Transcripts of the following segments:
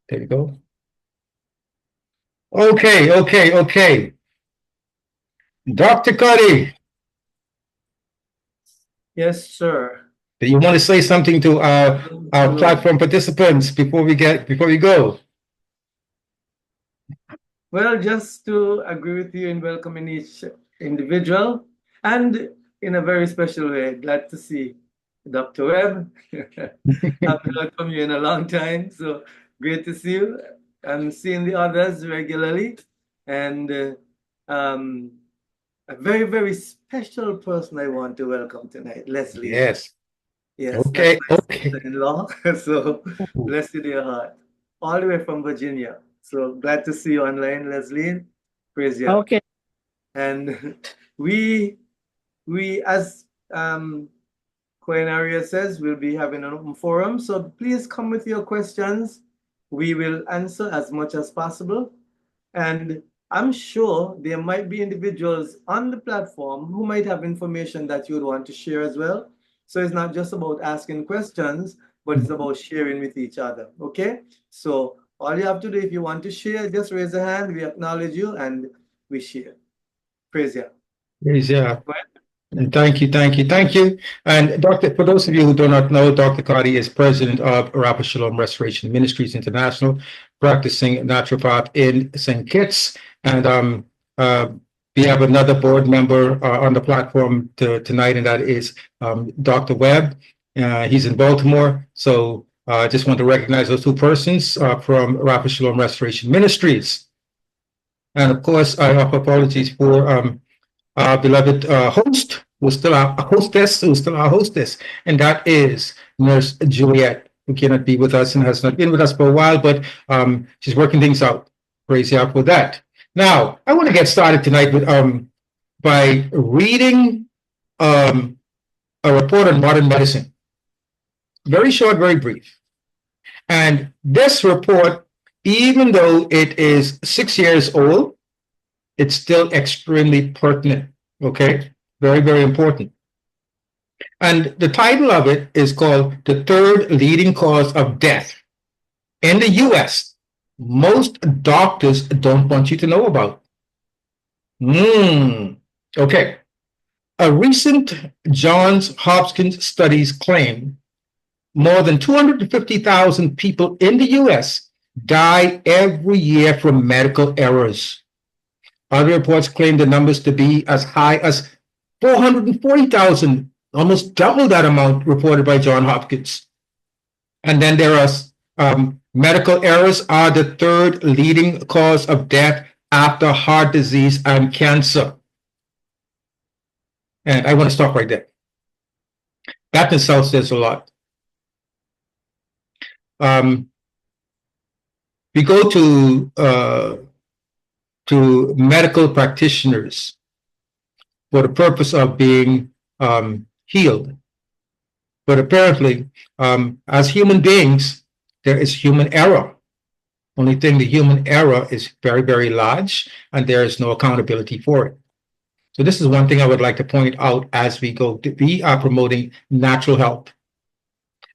There you go. Okay. Dr. Carty, Yes, sir. do you want to say something to our So, platform participants before we go? well, just to agree with you in welcoming each individual, and in a very special way, glad to see Dr. Webb. Haven't heard from you in a long time, so great to see you. I'm seeing the others regularly, and um, a very, very special person I want to welcome tonight, Leslie. Yes. Yes, that's Okay. my Okay. sister-in-law. So bless you, dear heart. All the way from Virginia. So glad to see you online, Leslie. Praise you. Okay. And we as Queen Aria says, we'll be having an open forum. So please come with your questions. We will answer as much as possible. And I'm sure there might be individuals on the platform who might have information that you would want to share as well. So it's not just about asking questions, but it's about sharing with each other. Okay? So all you have to do if you want to share, just raise a hand. We acknowledge you and we share. Praise you. Yes, yeah. Go ahead. And thank you. And Dr. For those of you who do not know, Dr. Carty is president of Rapid Shalom Restoration Ministries International, practicing naturopath in St. Kitts. And uh, we have another board member on the platform tonight, and that is Dr. Webb. He's in Baltimore. So I just want to recognize those two persons from Rapid Shalom Restoration Ministries. And of course, I offer apologies for our beloved host, who's still our hostess, and that is Nurse Juliet, who cannot be with us and has not been with us for a while, but she's working things out. Praise God for that. Now, I want to get started tonight with by reading a report on modern medicine. Very short, very brief. And this report, even though it is 6 years old, it's still extremely pertinent. Okay, very important. And the title of it is called "The Third Leading Cause of Death in the U.S. Most Doctors Don't Want You to Know About." Okay. A recent Johns Hopkins studies claim more than 250,000 people in the U.S. die every year from medical errors. Other reports claim the numbers to be as high as 440,000, almost double that amount reported by Johns Hopkins. And then there are medical errors are the third leading cause of death after heart disease and cancer. And I want to stop right there. That in itself says a lot. We go to medical practitioners for the purpose of being healed. But apparently, as human beings, there is human error. Only thing, the human error is very large, and there is no accountability for it. So this is one thing I would like to point out as we go. We are promoting natural health.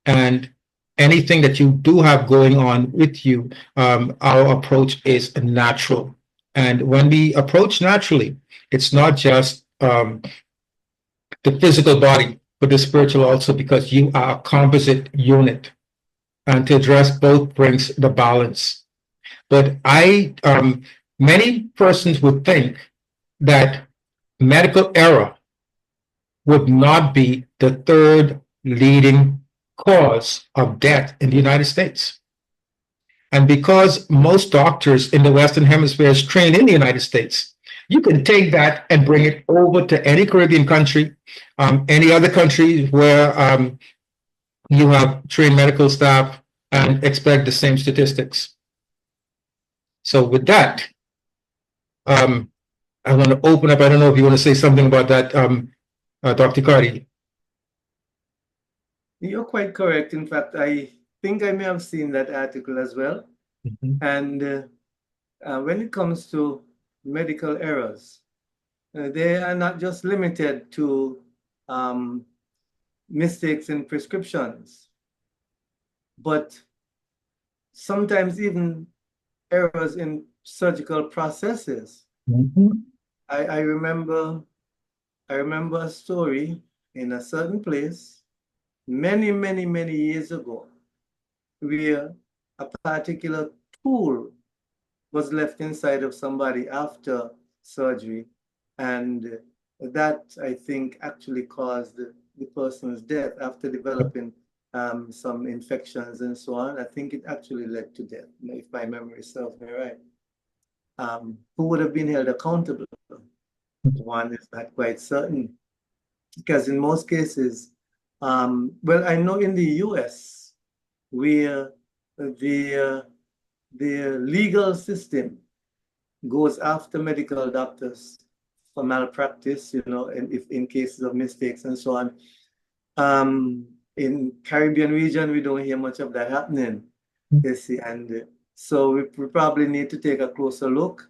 And anything that you do have going on with you, our approach is natural. And when we approach naturally, it's not just the physical body, but the spiritual also, because you are a composite unit. And to address both brings the balance. But many persons would think that medical error would not be the third leading cause of death in the United States. And because most doctors in the Western Hemisphere is trained in the United States, you can take that and bring it over to any Caribbean country, any other country where you have trained medical staff, and expect the same statistics. So with that, I want to open up. I don't know if you want to say something about that, Dr. Carty. You're quite correct. In fact, I think I may have seen that article as well. And when it comes to medical errors, they are not just limited to mistakes in prescriptions, but sometimes even errors in surgical processes. Mhm. I remember a story in a certain place many years ago where a particular tool was left inside of somebody after surgery, and that I think actually caused the person's death after developing some infections and so on. I think it actually led to death, if my memory serves me right. Who would have been held accountable? One is not quite certain, because in most cases, well, I know in the US, where the legal system goes after medical doctors for malpractice, and if in cases of mistakes and so on. In Caribbean region, we don't hear much of that happening, you see, and so we probably need to take a closer look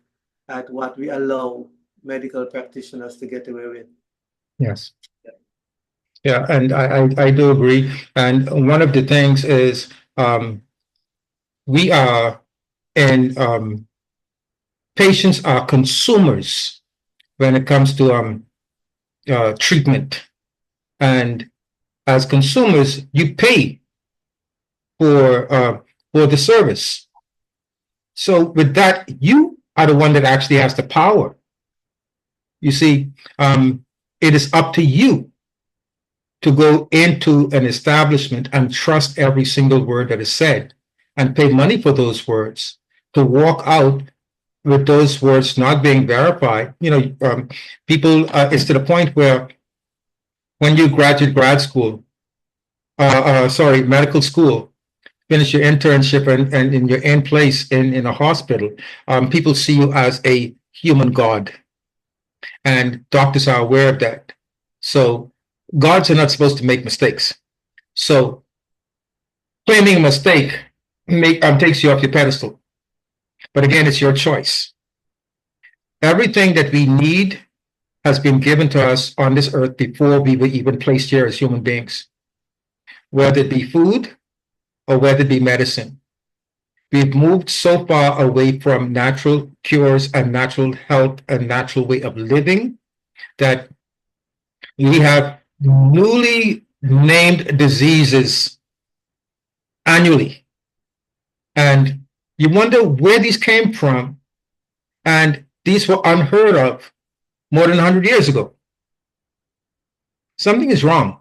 at what we allow medical practitioners to get away with. Yes. Yeah, and I do agree. And one of the things is we are and patients are consumers when it comes to treatment. And as consumers, you pay for the service. So with that, you are the one that actually has the power. You see, it is up to you to go into an establishment and trust every single word that is said and pay money for those words, to walk out with those words not being verified. People, it's to the point where when you graduate medical school, finish your internship and you're in place in a hospital, people see you as a human god, and doctors are aware of that. So gods are not supposed to make mistakes. So claiming a mistake takes you off your pedestal. But again, it's your choice. Everything that we need has been given to us on this earth before we were even placed here as human beings, whether it be food or whether it be medicine. We've moved so far away from natural cures and natural health and natural way of living that we have newly named diseases annually. And you wonder where these came from. And these were unheard of more than 100 years ago. Something is wrong.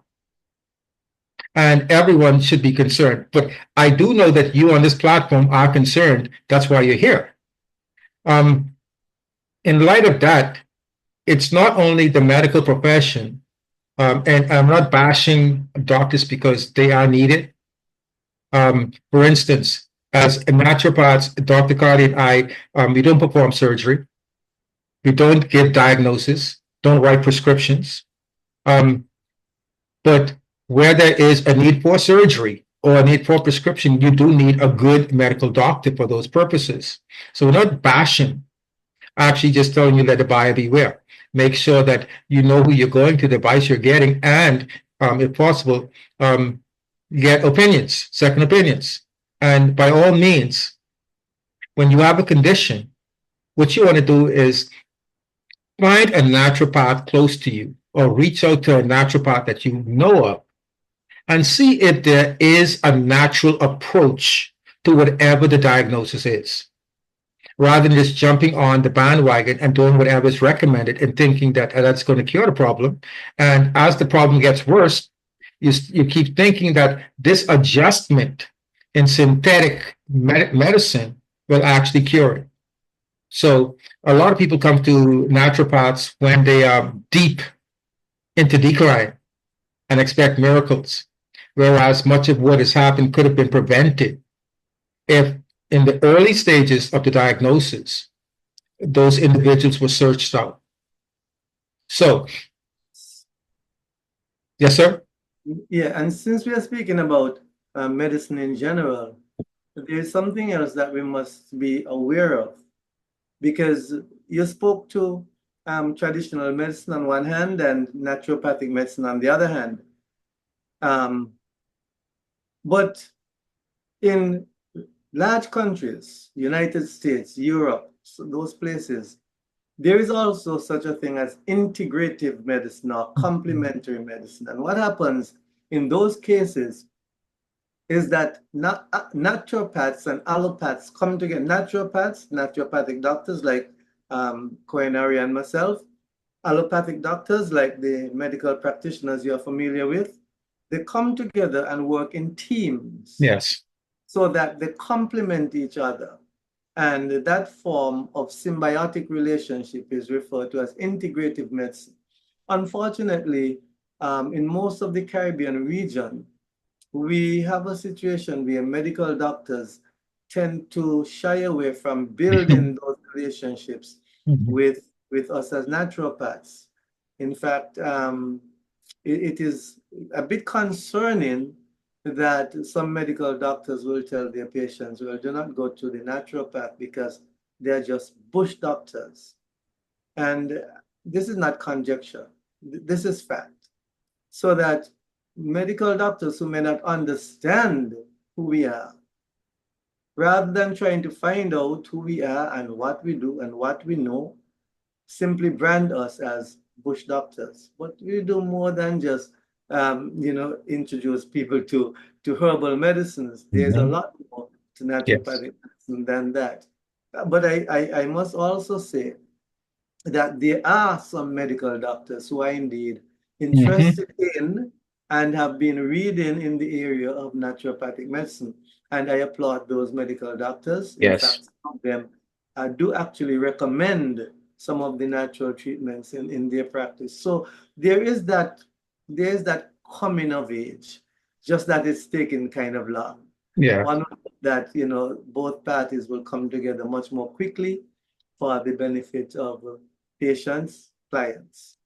And everyone should be concerned. But I do know that you on this platform are concerned. That's why you're here. In light of that, it's not only the medical profession, and I'm not bashing doctors because they are needed. For instance, as naturopaths, Dr. Carty and I, we don't perform surgery. We don't give diagnosis, don't write prescriptions. But where there is a need for surgery or a need for prescription, you do need a good medical doctor for those purposes. So we're not bashing, actually just telling you let the buyer beware. Make sure that you know who you're going to, the advice you're getting, and if possible, get opinions, second opinions. And by all means, when you have a condition, what you want to do is find a naturopath close to you or reach out to a naturopath that you know of and see if there is a natural approach to whatever the diagnosis is, rather than just jumping on the bandwagon and doing whatever is recommended and thinking that that's going to cure the problem. And as the problem gets worse, you keep thinking that this adjustment in synthetic medicine will actually cure it. So a lot of people come to naturopaths when they are deep into decline and expect miracles, whereas much of what has happened could have been prevented if in the early stages of the diagnosis, those individuals were searched out. So, yes, sir? Yeah, and since we are speaking about medicine in general, there's something else that we must be aware of, because you spoke to traditional medicine on one hand and naturopathic medicine on the other hand. But in large countries, United States, Europe, so those places, there is also such a thing as integrative medicine or complementary medicine. And what happens in those cases is that naturopaths and allopaths come together. Naturopaths, naturopathic doctors like Coronary and myself, allopathic doctors like the medical practitioners you're familiar with, they come together and work in teams. Yes. So that they complement each other. And that form of symbiotic relationship is referred to as integrative medicine. Unfortunately, in most of the Caribbean region, we have a situation where medical doctors tend to shy away from building those relationships with us as naturopaths. In fact, it is a bit concerning that some medical doctors will tell their patients, well, do not go to the naturopath because they're just bush doctors. And this is not conjecture, this is fact. So that medical doctors who may not understand who we are, rather than trying to find out who we are and what we do and what we know, simply brand us as bush doctors. But we do more than just introduce people to herbal medicines. There's a lot more to Yes. naturopathic medicine than that. But I must also say that there are some medical doctors who are indeed interested in and have been reading in the area of naturopathic medicine. And I applaud those medical doctors. In Yes. fact, some of them do actually recommend some of the natural treatments in their practice. So there's that coming of age, just that it's taken kind of long. Yeah. One that both parties will come together much more quickly for the benefit of patients, clients.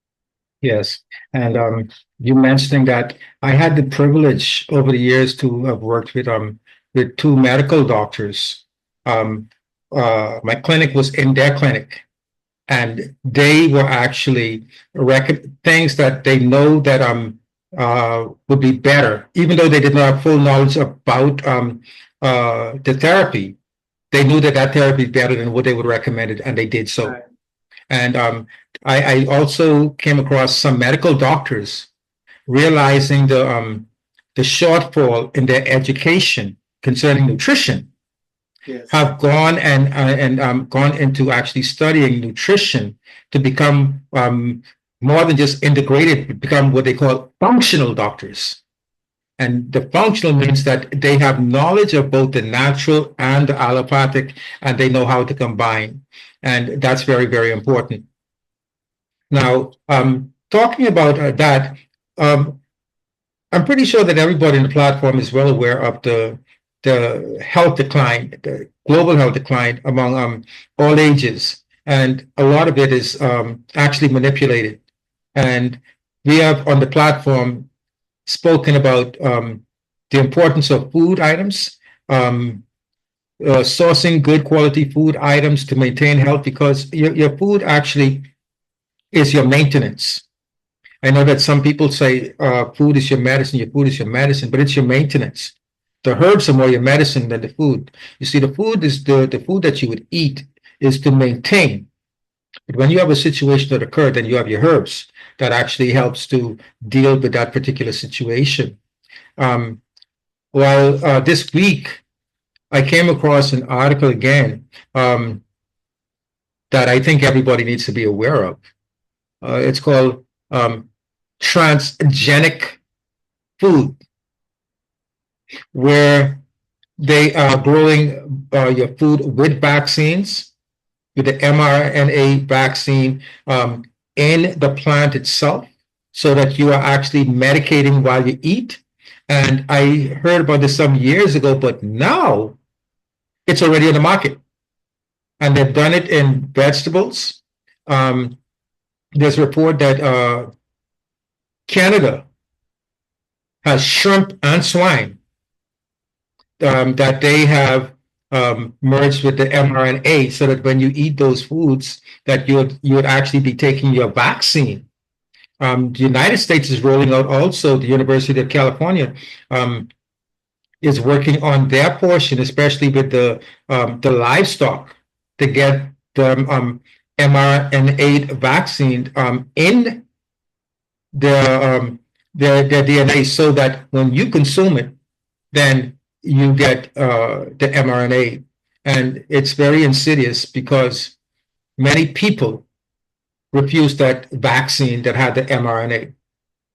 Yes. And you mentioning that I had the privilege over the years to have worked with two medical doctors. My clinic was in their clinic, and they were actually things that they know that would be better, even though they did not have full knowledge about the therapy. They knew that that therapy is better than what they would recommend it, and they did so. Right. And I also came across some medical doctors realizing the shortfall in their education concerning nutrition, Yes. have gone and gone into actually studying nutrition to become more than just integrated, but become what they call functional doctors. And the functional means that they have knowledge of both the natural and the allopathic, and they know how to combine. And that's very, very important. Now, talking about that, I'm pretty sure that everybody in the platform is well aware of the health decline, the global health decline among all ages. And a lot of it is actually manipulated. And we have on the platform spoken about the importance of food items, sourcing good quality food items to maintain health, because your food actually is your maintenance. I know that some people say food is your medicine, but it's your maintenance. The herbs are more your medicine than the food. You see, the food is the food that you would eat is to maintain. But when you have a situation that occurred, then you have your herbs that actually helps to deal with that particular situation. This week, I came across an article again that I think everybody needs to be aware of. It's called transgenic food, where they are growing your food with vaccines, with the mRNA vaccine in the plant itself, so that you are actually medicating while you eat. And I heard about this some years ago, but now it's already on the market. And they've done it in vegetables. There's a report that Canada has shrimp and swine that they have merged with the mRNA, so that when you eat those foods, that you would actually be taking your vaccine. The United States is rolling out also, the University of California is working on their portion, especially with the livestock, to get the mRNA vaccine in their DNA, so that when you consume it, then you get the mRNA. And it's very insidious because many people refused that vaccine that had the mRNA.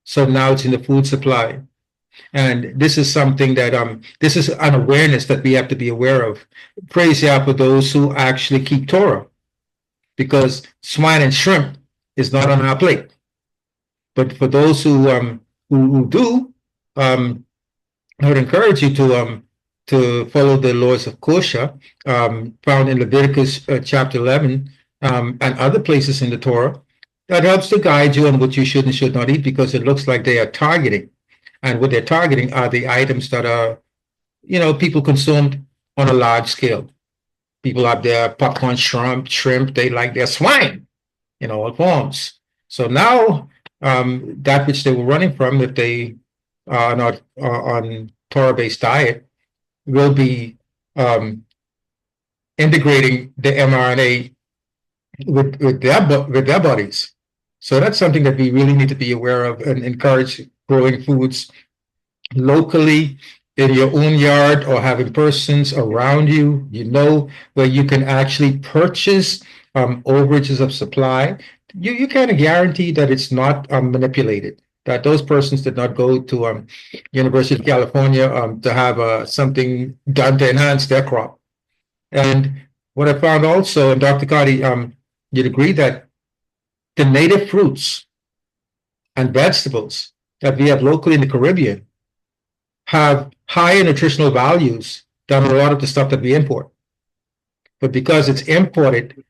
So now it's in the food supply. And this is something that this is an awareness that we have to be aware of. Praise Yah for those who actually keep Torah, because swine and shrimp is not on our plate. But for those who do, I would encourage you to follow the laws of kosher, found in Leviticus chapter 11, and other places in the Torah. That helps to guide you on what you should and should not eat, because it looks like they are targeting. And what they're targeting are the items that are, people consumed on a large scale. People have their popcorn shrimp, they like their swine, all forms. So now, that which they were running from, if they are not on Torah-based diet, will be integrating the mRNA with their bodies. So that's something that we really need to be aware of, and encourage growing foods locally in your own yard, or having persons around you, where you can actually purchase overages of supply. You can guarantee that it's not manipulated, that those persons did not go to University of California to have something done to enhance their crop. And what I found also, and Dr. Carty, you'd agree that the native fruits and vegetables that we have locally in the Caribbean have higher nutritional values than a lot of the stuff that we import. But because it's imported,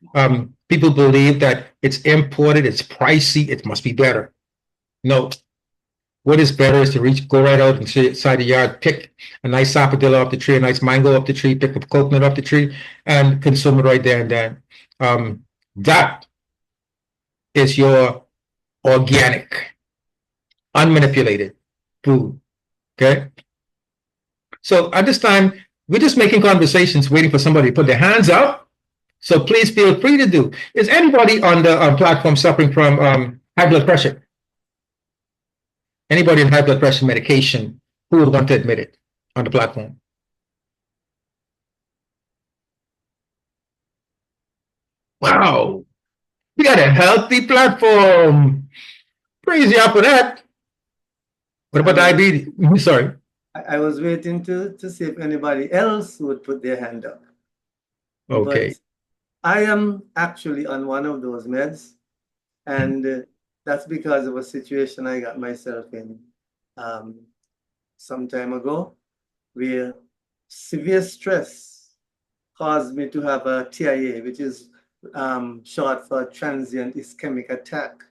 people believe that it's imported, it's pricey, it must be better. No. What is better is to go right out inside the yard, pick a nice sapodilla off the tree, a nice mango off the tree, pick a coconut off the tree, and consume it right there and then. That is your organic, unmanipulated food. Okay? So at this time, we're just making conversations, waiting for somebody to put their hands up. So please feel free to do. Is anybody on the platform suffering from high blood pressure? Anybody on high blood pressure medication who would want to admit it on the platform? Wow, we got a healthy platform. Praise you for that. What about diabetes? Sorry. I was waiting to see if anybody else would put their hand up. Okay. But I am actually on one of those meds, and that's because of a situation I got myself in some time ago, where severe stress caused me to have a TIA, which is short for transient ischemic attack.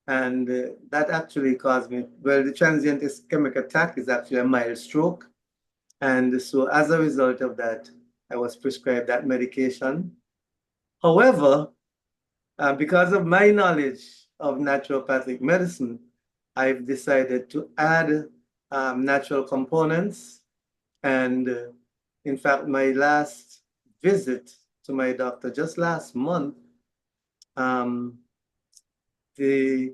And that actually caused me, well, the transient ischemic attack is actually a mild stroke. And so as a result of that, I was prescribed that medication. However, because of my knowledge of naturopathic medicine, I've decided to add natural components. And in fact, my last visit to my doctor just last month, the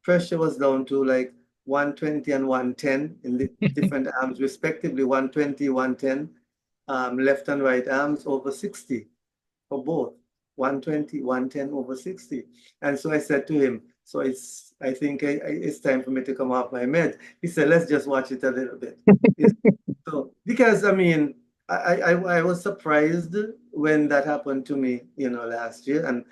pressure was down to like 120 and 110 in the different arms, respectively, 120, 110, left and right arms over 60 for both, 120, 110 over 60. And so I said to him, so I think it's time for me to come off my med. He said, let's just watch it a little bit. So, because I mean, I was surprised when that happened to me, last year. And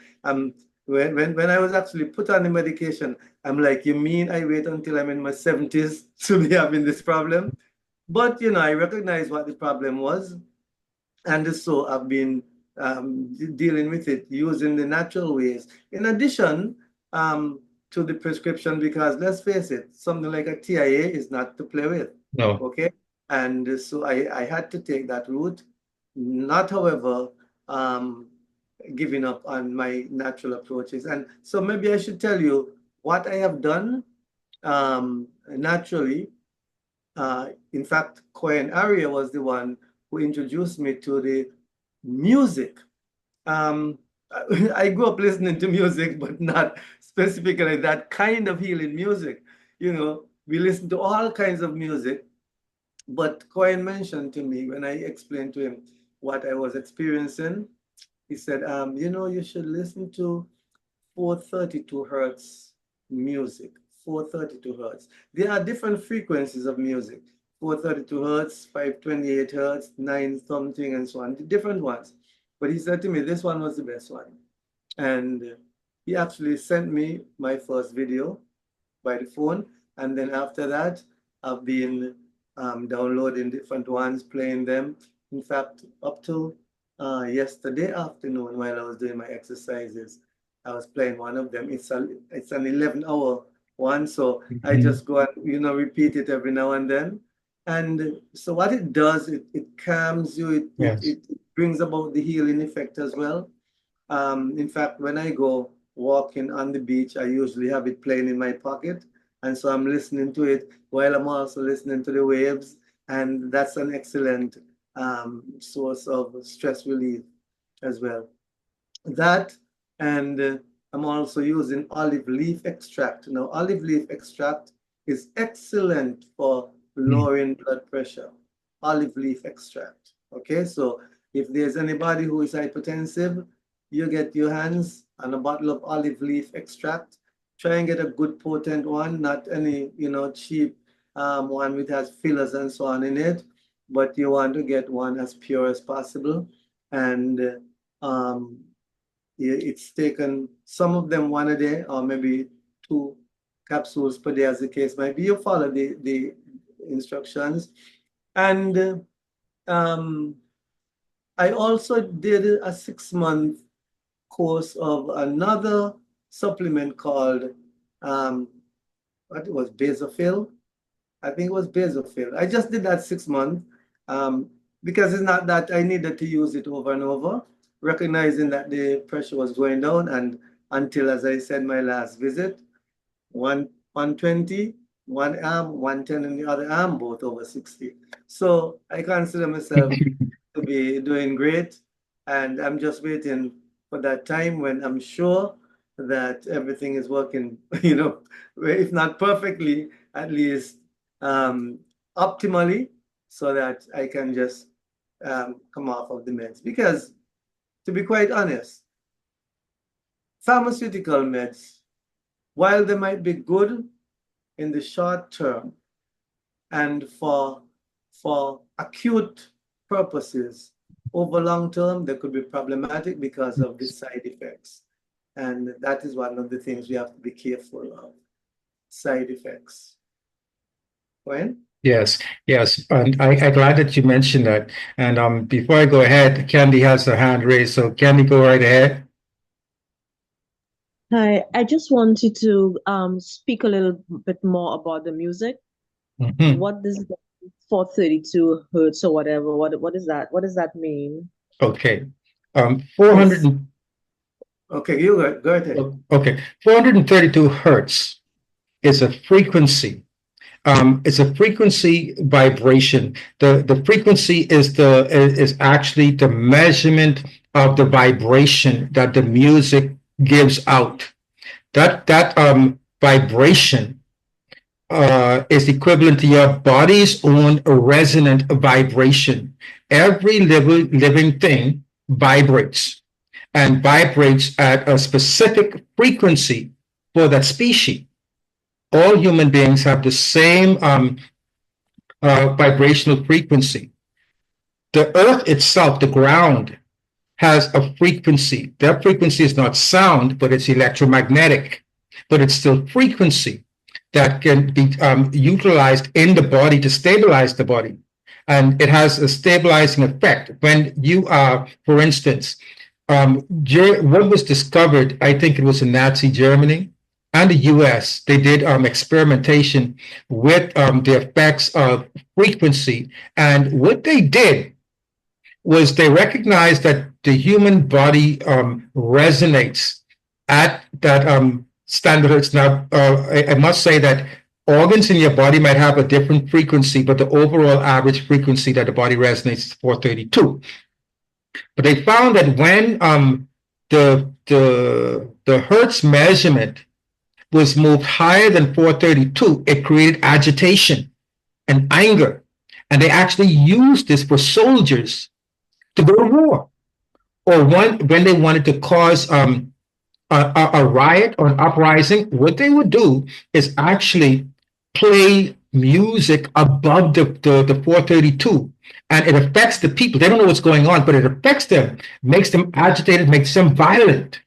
when I was actually put on the medication, I'm like, you mean I wait until I'm in my 70s to be having this problem? But, I recognize what the problem was. And so I've been dealing with it using the natural ways. In addition to the prescription, because let's face it, something like a TIA is not to play with. No. Okay. And so I had to take that route, not, however, giving up on my natural approaches. And so maybe I should tell you what I have done naturally In fact, Cohen Aria was the one who introduced me to the music. Um, I grew up listening to music, but not specifically that kind of healing music. You know, we listen to all kinds of music, but Cohen mentioned to me when I explained to him what I was experiencing, he said, you know, you should listen to 432 hertz music. 432 hertz. There are different frequencies of music. 432 hertz, 528 hertz, 9 something, and so on, different ones. But he said to me, this one was the best one. And he actually sent me my first video by the phone. And then after that, I've been downloading different ones, playing them. In fact, up to yesterday afternoon while I was doing my exercises, I was playing one of them. It's an 11-hour one, so I just go and repeat it every now and then. And so what it does, it calms you. It brings about the healing effect as well. In fact, when I go walking on the beach, I usually have it playing in my pocket. And so I'm listening to it while I'm also listening to the waves. And that's an excellent source of stress relief as well. That, and I'm also using olive leaf extract. Now, olive leaf extract is excellent for lowering blood pressure. Olive leaf extract. Okay, so if there's anybody who is hypertensive, you get your hands on a bottle of olive leaf extract. Try and get a good potent one, not any cheap one which has fillers and so on in it, but you want to get one as pure as possible. And it's taken, some of them one a day or maybe 2 capsules per day as the case might be. You follow the instructions. And I also did a 6-month course of another supplement called what it was, Basophil. I think it was Basophil. I just did that 6 months because it's not that I needed to use it over and over, recognizing that the pressure was going down, and until, as I said, my last visit, 120, one arm, 110 in the other arm, both over 60. So I consider myself to be doing great, and I'm just waiting for that time when I'm sure that everything is working, if not perfectly, at least optimally, so that I can just come off of the meds. Because, to be quite honest, pharmaceutical meds, while they might be good in the short term and for acute purposes, over long term, they could be problematic because of the side effects. And that is one of the things we have to be careful of, side effects. Gwen? Yes, and I'm glad that you mentioned that. And before I go ahead, Candy has her hand raised, so Candy, go right ahead. Hi, I just wanted to speak a little bit more about the music. Mhm. What does the 432 hertz or whatever? What is that? What does that mean? Okay. 400. Yes. Okay, you go ahead. Okay, 432 hertz is a frequency. It's a frequency vibration. The frequency is actually the measurement of the vibration that the music gives out. That vibration is equivalent to your body's own resonant vibration. Every living thing vibrates and vibrates at a specific frequency for that species. All human beings have the same vibrational frequency. The earth itself, the ground, has a frequency. That frequency is not sound, but it's electromagnetic, but it's still frequency that can be utilized in the body to stabilize the body. And it has a stabilizing effect. When you are, for instance, what was discovered, I think it was in Nazi Germany and the US, they did experimentation with the effects of frequency. And what they did was they recognized that the human body resonates at that standard hertz. Now, I must say that organs in your body might have a different frequency, but the overall average frequency that the body resonates is 432. But they found that when the Hertz measurement was moved higher than 432, it created agitation and anger. And they actually used this for soldiers to go to war, or when they wanted to cause a riot or an uprising. What they would do is actually play music above the 432, and it affects the people. They don't know what's going on, but it affects them, makes them agitated, makes them violent.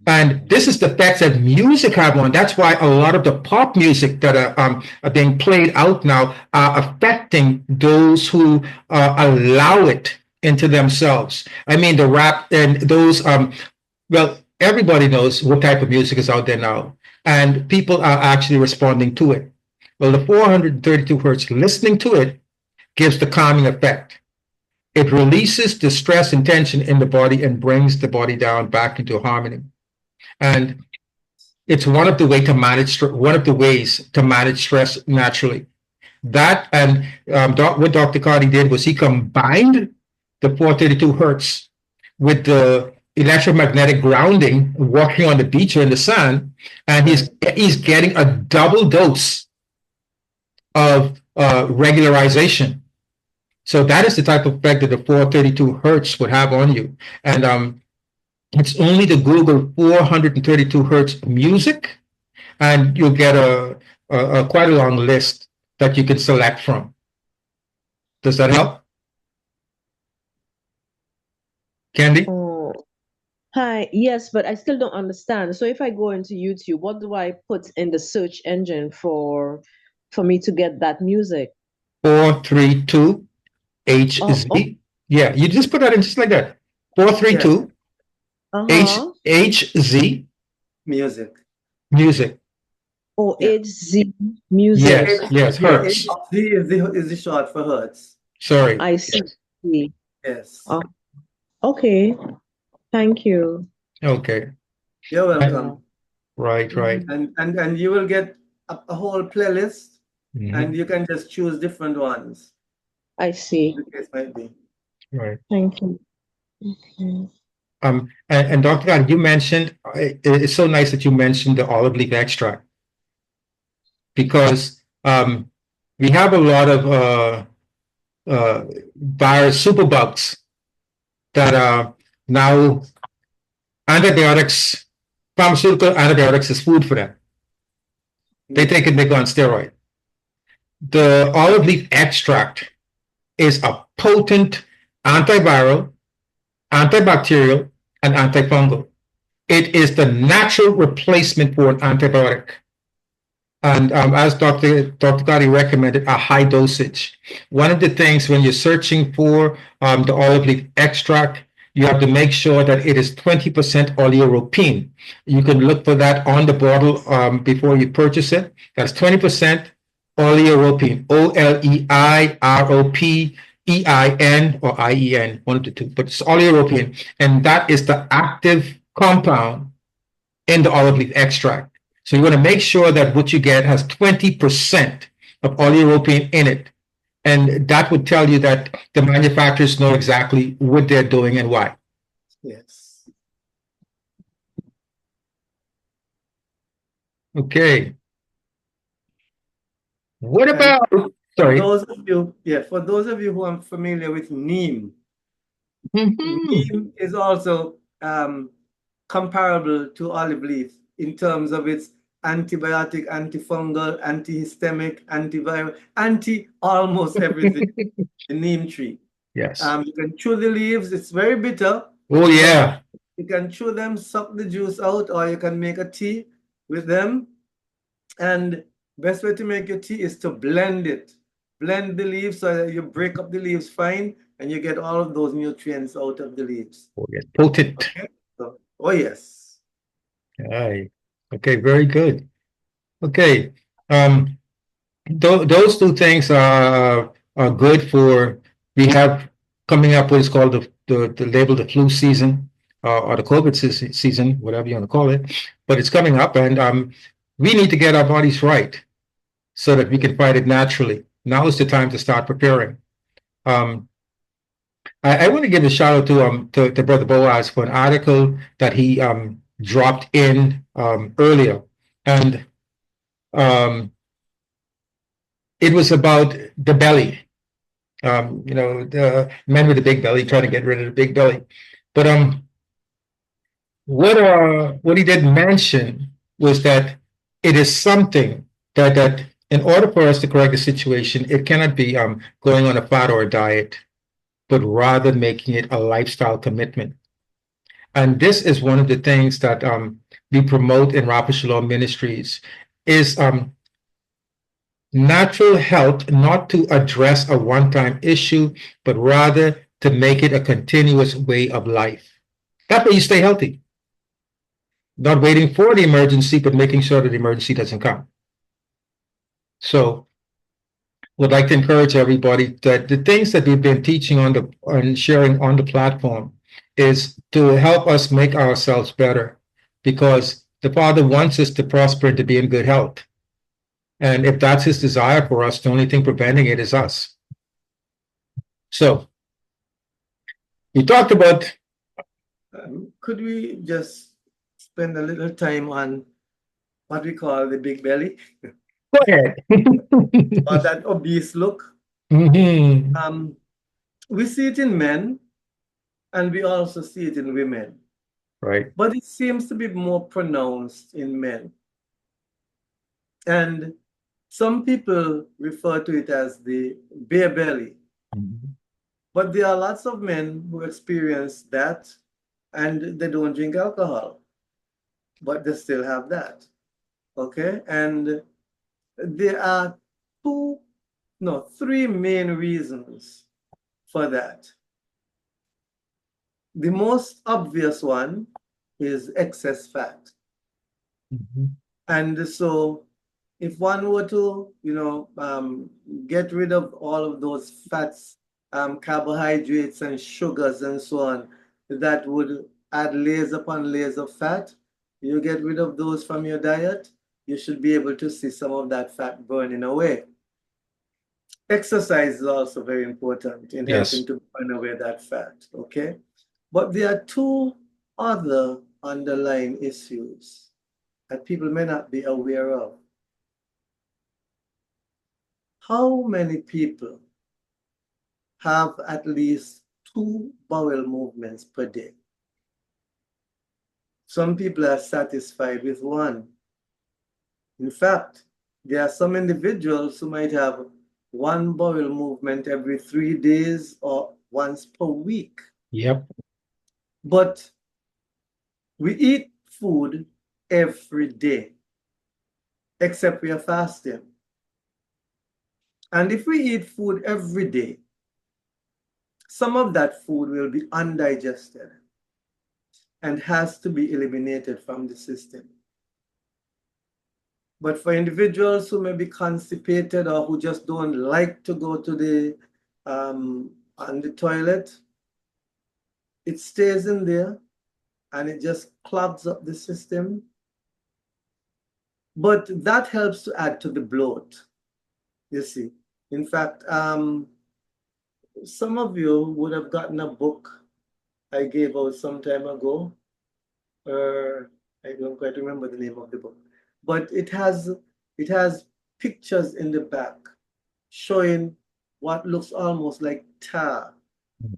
And this is the effects that music have on. That's why a lot of the pop music that are being played out now are affecting those who allow it into themselves. I mean, the rap and those, well, everybody knows what type of music is out there now, and people are actually responding to it. Well, the 432 hertz, listening to it gives the calming effect. It releases the stress and tension in the body and brings the body down back into harmony. And it's one of the ways to manage stress naturally. That and what Dr. Carty did was he combined the 432 hertz with the electromagnetic grounding, walking on the beach or in the sun, and he's getting a double dose of regularization. So that is the type of effect that the 432 hertz would have on you. And it's only to Google 432 hertz music, and you'll get a quite a long list that you can select from. Does that help? Candy? Oh, hi. Yes, but I still don't understand. So if I go into YouTube, what do I put in the search engine for me to get that music? 432 HZ. Oh. Yeah, you just put that in just like that. 432 HZ Music. music. Oh, Yeah. HZ music. Yes, hertz. HZ is the short for hertz. Sorry. I see. Yes. Oh, okay. Thank you. Okay. You're welcome. Right. And you will get a whole playlist, Mhm. and you can just choose different ones. I see. The case might be. Right. Thank you. Okay. And Dr. God, you mentioned, it's so nice that you mentioned the olive leaf extract, because we have a lot of virus superbugs that are now antibiotics, pharmaceutical antibiotics is food for them. They take it, they go on steroid. The olive leaf extract is a potent antiviral, antibacterial, and antifungal. It is the natural replacement for an antibiotic. And as Dr. Carty recommended, a high dosage. One of the things when you're searching for the olive leaf extract, you have to make sure that it is 20% oleoropine. You can look for that on the bottle before you purchase it. That's 20% oleoropine, OLEIROPEIN or IEN, one of the two, but it's oleoropine. And that is the active compound in the olive leaf extract. So you want to make sure that what you get has 20% of oleoropine in it. And that would tell you that the manufacturers know exactly what they're doing and why. Yes. Okay. What about, sorry. For those of you who are familiar with neem, Mhm. neem is also comparable to olive leaf in terms of its antibiotic, antifungal, antihistamic, antiviral, almost everything. The neem tree. Yes. You can chew the leaves. It's very bitter. Oh, yeah. You can chew them, suck the juice out, or you can make a tea with them. And best way to make your tea is to blend it. Blend the leaves so that you break up the leaves fine, and you get all of those nutrients out of the leaves. Oh, yes. Potent. Okay? So, oh, yes. Right. Okay, very good. Okay. Those two things are good for, we have coming up what is called the label, the flu season, or the COVID season, whatever you want to call it, but it's coming up, and we need to get our bodies right. so that we can fight it naturally. Now is the time to start preparing. Um, I want to give a shout out to Brother Boaz for an article that he dropped in earlier, and um, it was about the belly. The men with the big belly trying to get rid of the big belly, but what he did mention was that it is something that in order for us to correct the situation, it cannot be going on a fat or a diet, but rather making it a lifestyle commitment. And this is one of the things that we promote in Rapha Shalom Ministries is natural health, not to address a one-time issue, but rather to make it a continuous way of life. That way you stay healthy. Not waiting for the emergency, but making sure that the emergency doesn't come. So would like to encourage everybody that the things that we've been teaching and sharing on the platform is to help us make ourselves better, because the Father wants us to prosper and to be in good health. And if that's his desire for us, the only thing preventing it is us. So we talked about. Could we just spend a little time on what we call the big belly? Go ahead. Or that obese look? Mm-hmm. We see it in men, and we also see it in women. Right. But it seems to be more pronounced in men. And some people refer to it as the beer belly. Mm-hmm. But there are lots of men who experience that, and they don't drink alcohol, but they still have that. Okay? And there are three main reasons for that. The most obvious one is excess fat. Mm-hmm. And so if one were to, get rid of all of those fats, carbohydrates and sugars and so on, that would add layers upon layers of fat. You get rid of those from your diet, you should be able to see some of that fat burning away. Exercise is also very important in helping to burn away that fat, okay? But there are two other underlying issues that people may not be aware of. How many people have at least 2 bowel movements per day? Some people are satisfied with 1. In fact, there are some individuals who might have 1 bowel movement every 3 days or once per week. Yep. But we eat food every day, except we are fasting. And if we eat food every day, some of that food will be undigested and has to be eliminated from the system. But for individuals who may be constipated or who just don't like to go to the on the toilet, it stays in there and it just clogs up the system. But that helps to add to the bloat, you see. In fact, some of you would have gotten a book I gave out some time ago, or I don't quite remember the name of the book, but it has pictures in the back showing what looks almost like tar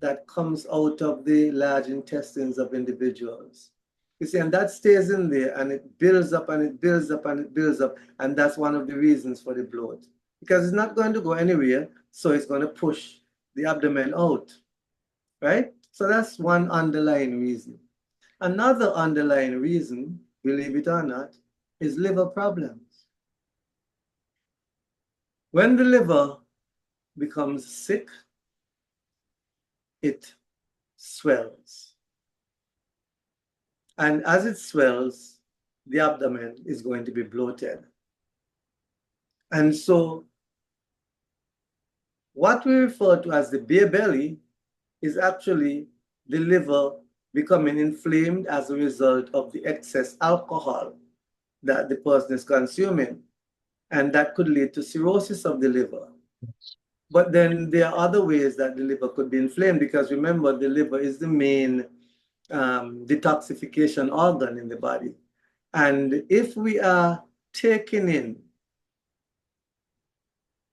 that comes out of the large intestines of individuals. You see, and that stays in there and it builds up and it builds up and it builds up. And that's one of the reasons for the bloat, because it's not going to go anywhere. So it's going to push the abdomen out, right? So that's one underlying reason. Another underlying reason, believe it or not, is liver problems. When the liver becomes sick, it swells. And as it swells, the abdomen is going to be bloated. And so what we refer to as the beer belly is actually the liver becoming inflamed as a result of the excess alcohol that the person is consuming. and that could lead to cirrhosis of the liver. But then there are other ways that the liver could be inflamed, because remember, the liver is the main detoxification organ in the body. And if we are taking in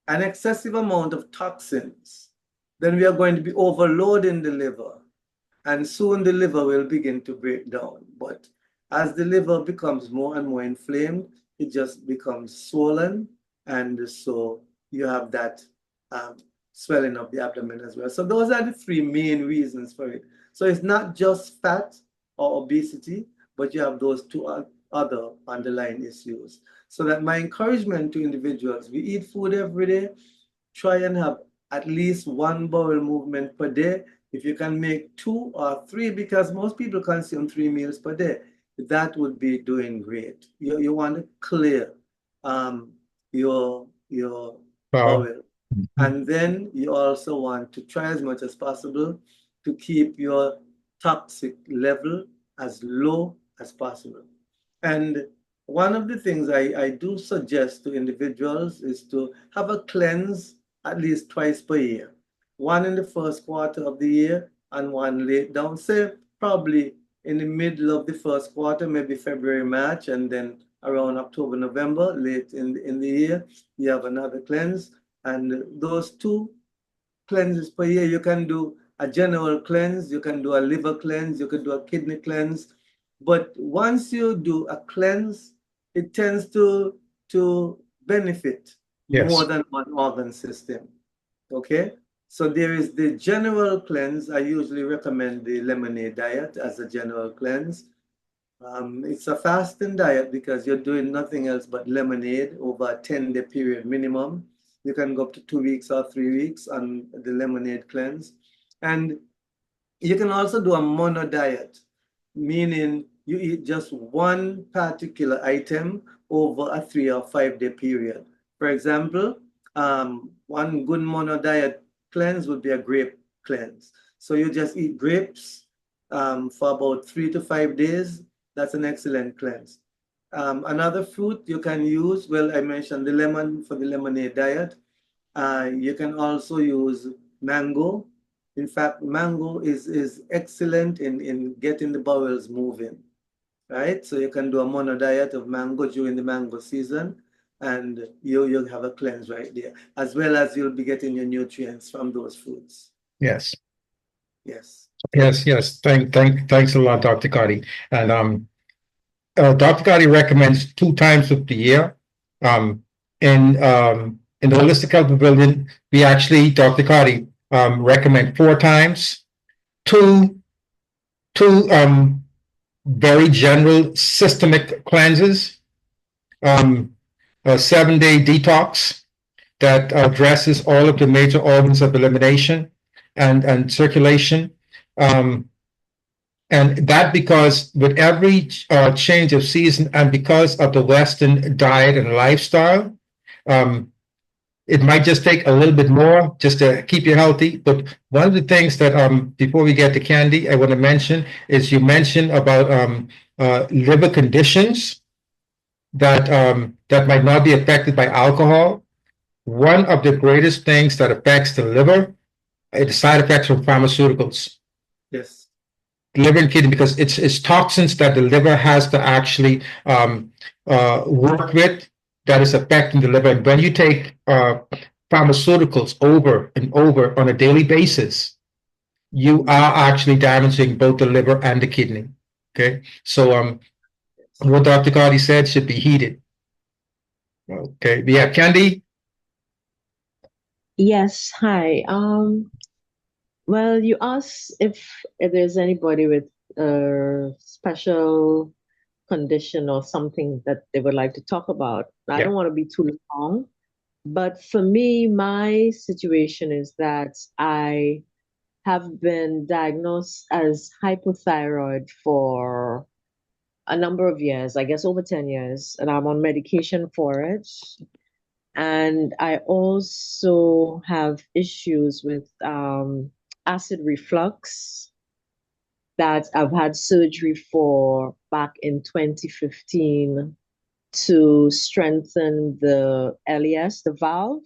an excessive amount of toxins, then we are going to be overloading the liver, and soon the liver will begin to break down. But as the liver becomes more and more inflamed, it just becomes swollen, and so you have that swelling of the abdomen as well. So those are the three main reasons for it. So it's not just fat or obesity, but you have those two other underlying issues. So that my encouragement to individuals, we eat food every day, try and have at least one bowel movement per day. If you can make 2 or 3, because most people consume 3 meals per day, that would be doing great. You want to clear your bowel. And then you also want to try as much as possible to keep your toxic level as low as possible. And one of the things I do suggest to individuals is to have a cleanse at least twice per year. One in the first quarter of the year and one late down, say probably in the middle of the first quarter, maybe February, March, and then around October, November, late in the year, you have another cleanse. And those 2 cleanses per year, you can do a general cleanse, you can do a liver cleanse, you can do a kidney cleanse. But once you do a cleanse, it tends to benefit more than one organ system. Okay? So there is the general cleanse. I usually recommend the lemonade diet as a general cleanse. It's a fasting diet because you're doing nothing else but lemonade over a 10-day period minimum. You can go up to 2 weeks or 3 weeks on the lemonade cleanse. And you can also do a mono diet, meaning you eat just one particular item over a 3 or 5 day period. For example, one good mono diet cleanse would be a grape cleanse. So you just eat grapes for about 3 to 5 days. That's an excellent cleanse. Another fruit you can use, well, I mentioned the lemon for the lemonade diet. You can also use mango. In fact, mango is excellent in getting the bowels moving, right? So you can do a mono diet of mango during the mango season, and you'll have a cleanse right there, as well as you'll be getting your nutrients from those foods. Yes. Yes. Yes. Thanks a lot, Dr. Carty. And Dr. Carty recommends 2 times of the year. In the Holistic Health Pavilion, we actually, Dr. Carty, recommend 4 times. Two very general systemic cleanses, a 7-day detox that addresses all of the major organs of elimination and circulation. And that because with every change of season and because of the Western diet and lifestyle, it might just take a little bit more just to keep you healthy. But one of the things that before we get to Candy, I want to mention is you mentioned about liver conditions that that might not be affected by alcohol. One of the greatest things that affects the liver is the side effects from pharmaceuticals. Yes. Liver and kidney, because it's toxins that the liver has to actually work with that is affecting the liver. And when you take pharmaceuticals over and over on a daily basis, you are actually damaging both the liver and the kidney. Okay, so what Dr. Carty said should be heeded. Okay, we have Candy. Yes, hi. Well, you asked if there's anybody with a special condition or something that they would like to talk about. I don't want to be too long, but for me, my situation is that I have been diagnosed as hypothyroid for a number of years, I guess over 10 years, and I'm on medication for it. And I also have issues with acid reflux that I've had surgery for back in 2015. to strengthen the LES, the valve,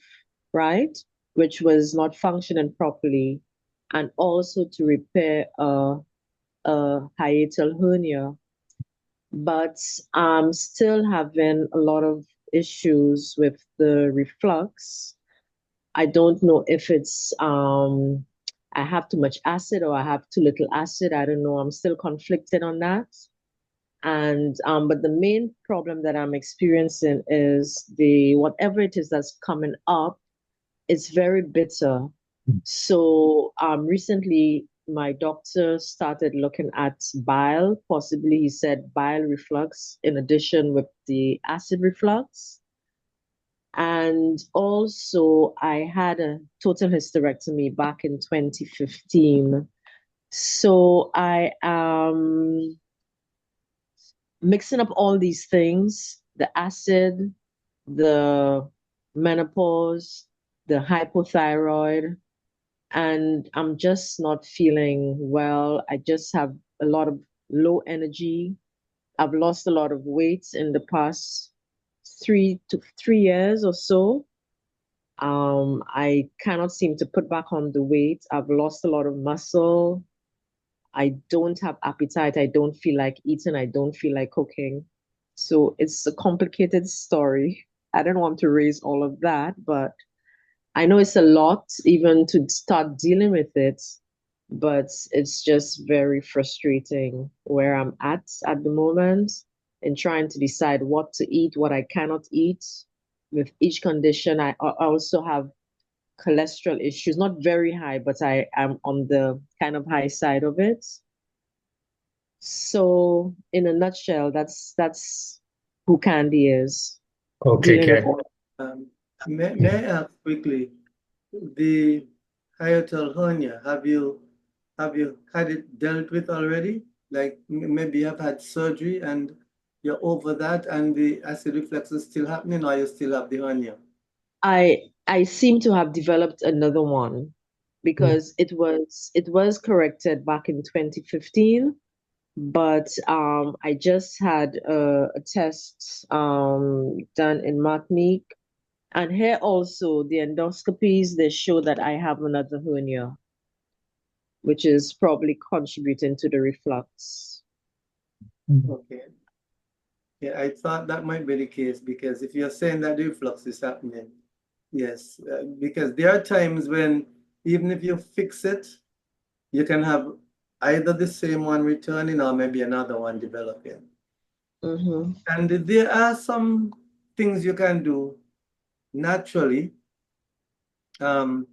right, which was not functioning properly, and also to repair a hiatal hernia. But I'm still having a lot of issues with the reflux. I don't know if it's I have too much acid or I have too little acid. I don't know. I'm still conflicted on that. And but the main problem that I'm experiencing is the whatever it is that's coming up, it's very bitter. So recently my doctor started looking at bile. Possibly he said bile reflux in addition with the acid reflux. And also I had a total hysterectomy back in 2015. So I am mixing up all these things, the acid, the menopause, the hypothyroid, and I'm just not feeling well. I just have a lot of low energy. I've lost a lot of weight in the past 3 years or so. I cannot seem to put back on the weight. I've lost a lot of muscle. I don't have appetite. I don't feel like eating. I don't feel like cooking. So it's a complicated story. I don't want to raise all of that, but I know it's a lot even to start dealing with it, but it's just very frustrating where I'm at the moment and trying to decide what to eat, what I cannot eat. With each condition, I also have cholesterol issues, not very high, but I am on the kind of high side of it. So, in a nutshell, that's who Candy is, Okay, dealing with Ken. all. Um, may I ask quickly, the hiatal hernia, have you had it dealt with already? Like maybe you have had surgery and you're over that and the acid reflux is still happening, or you still have the hernia? I seem to have developed another one because it was corrected back in 2015, but I just had a test done in Martinique, and here also the endoscopies they show that I have another hernia, which is probably contributing to the reflux. Okay. Yeah, I thought that might be the case because if you're saying that the reflux is happening, yes, because there are times when even if you fix it, you can have either the same one returning or maybe another one developing. Mm-hmm. And there are some things you can do naturally. Um,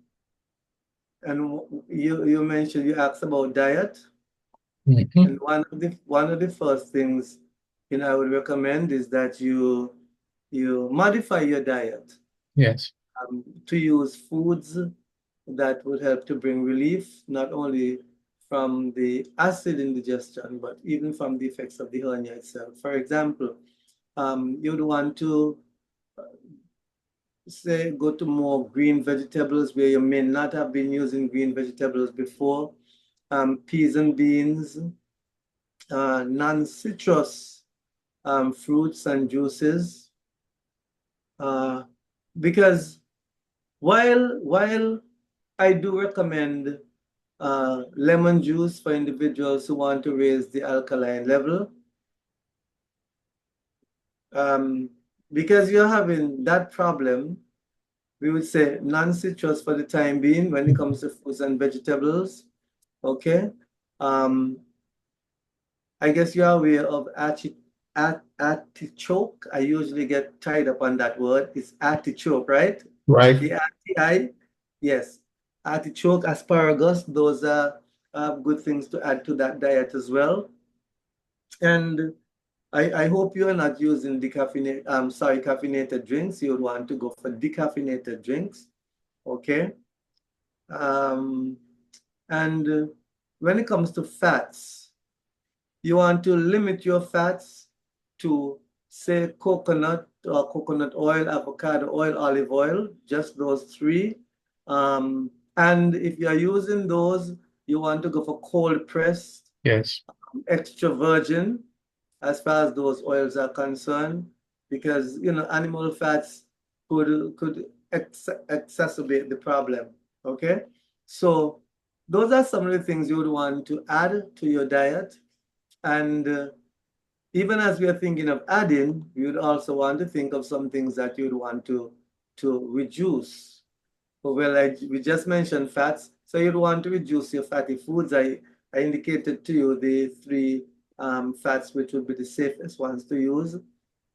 and you mentioned you asked about diet, Mhm. and one of the first things I would recommend is that you modify your diet Yes. to use foods that would help to bring relief not only from the acid indigestion but even from the effects of the hernia itself. For example, you'd want to say go to more green vegetables where you may not have been using green vegetables before, peas and beans, non-citrus fruits and juices, because while I do recommend lemon juice for individuals who want to raise the alkaline level, because you're having that problem, we would say non-citrus for the time being when it comes to fruits and vegetables. Okay. I guess you're aware of artichoke. I usually get tied up on that word. It's artichoke, right? Right. The arti, yes. Artichoke, asparagus, those are good things to add to that diet as well. And I hope you're not using caffeinated drinks. You would want to go for decaffeinated drinks. Okay. Um, and when it comes to fats, you want to limit your fats to, say, coconut or coconut oil, avocado oil, olive oil, just those three. And if you're using those, you want to go for cold pressed, Yes. extra virgin, as far as those oils are concerned. because animal fats could exacerbate the problem. Okay, so those are some of the things you would want to add to your diet. And even as we are thinking of adding, you would also want to think of some things that you would want to reduce. Well, we just mentioned fats, so you'd want to reduce your fatty foods. I indicated to you the three fats which would be the safest ones to use: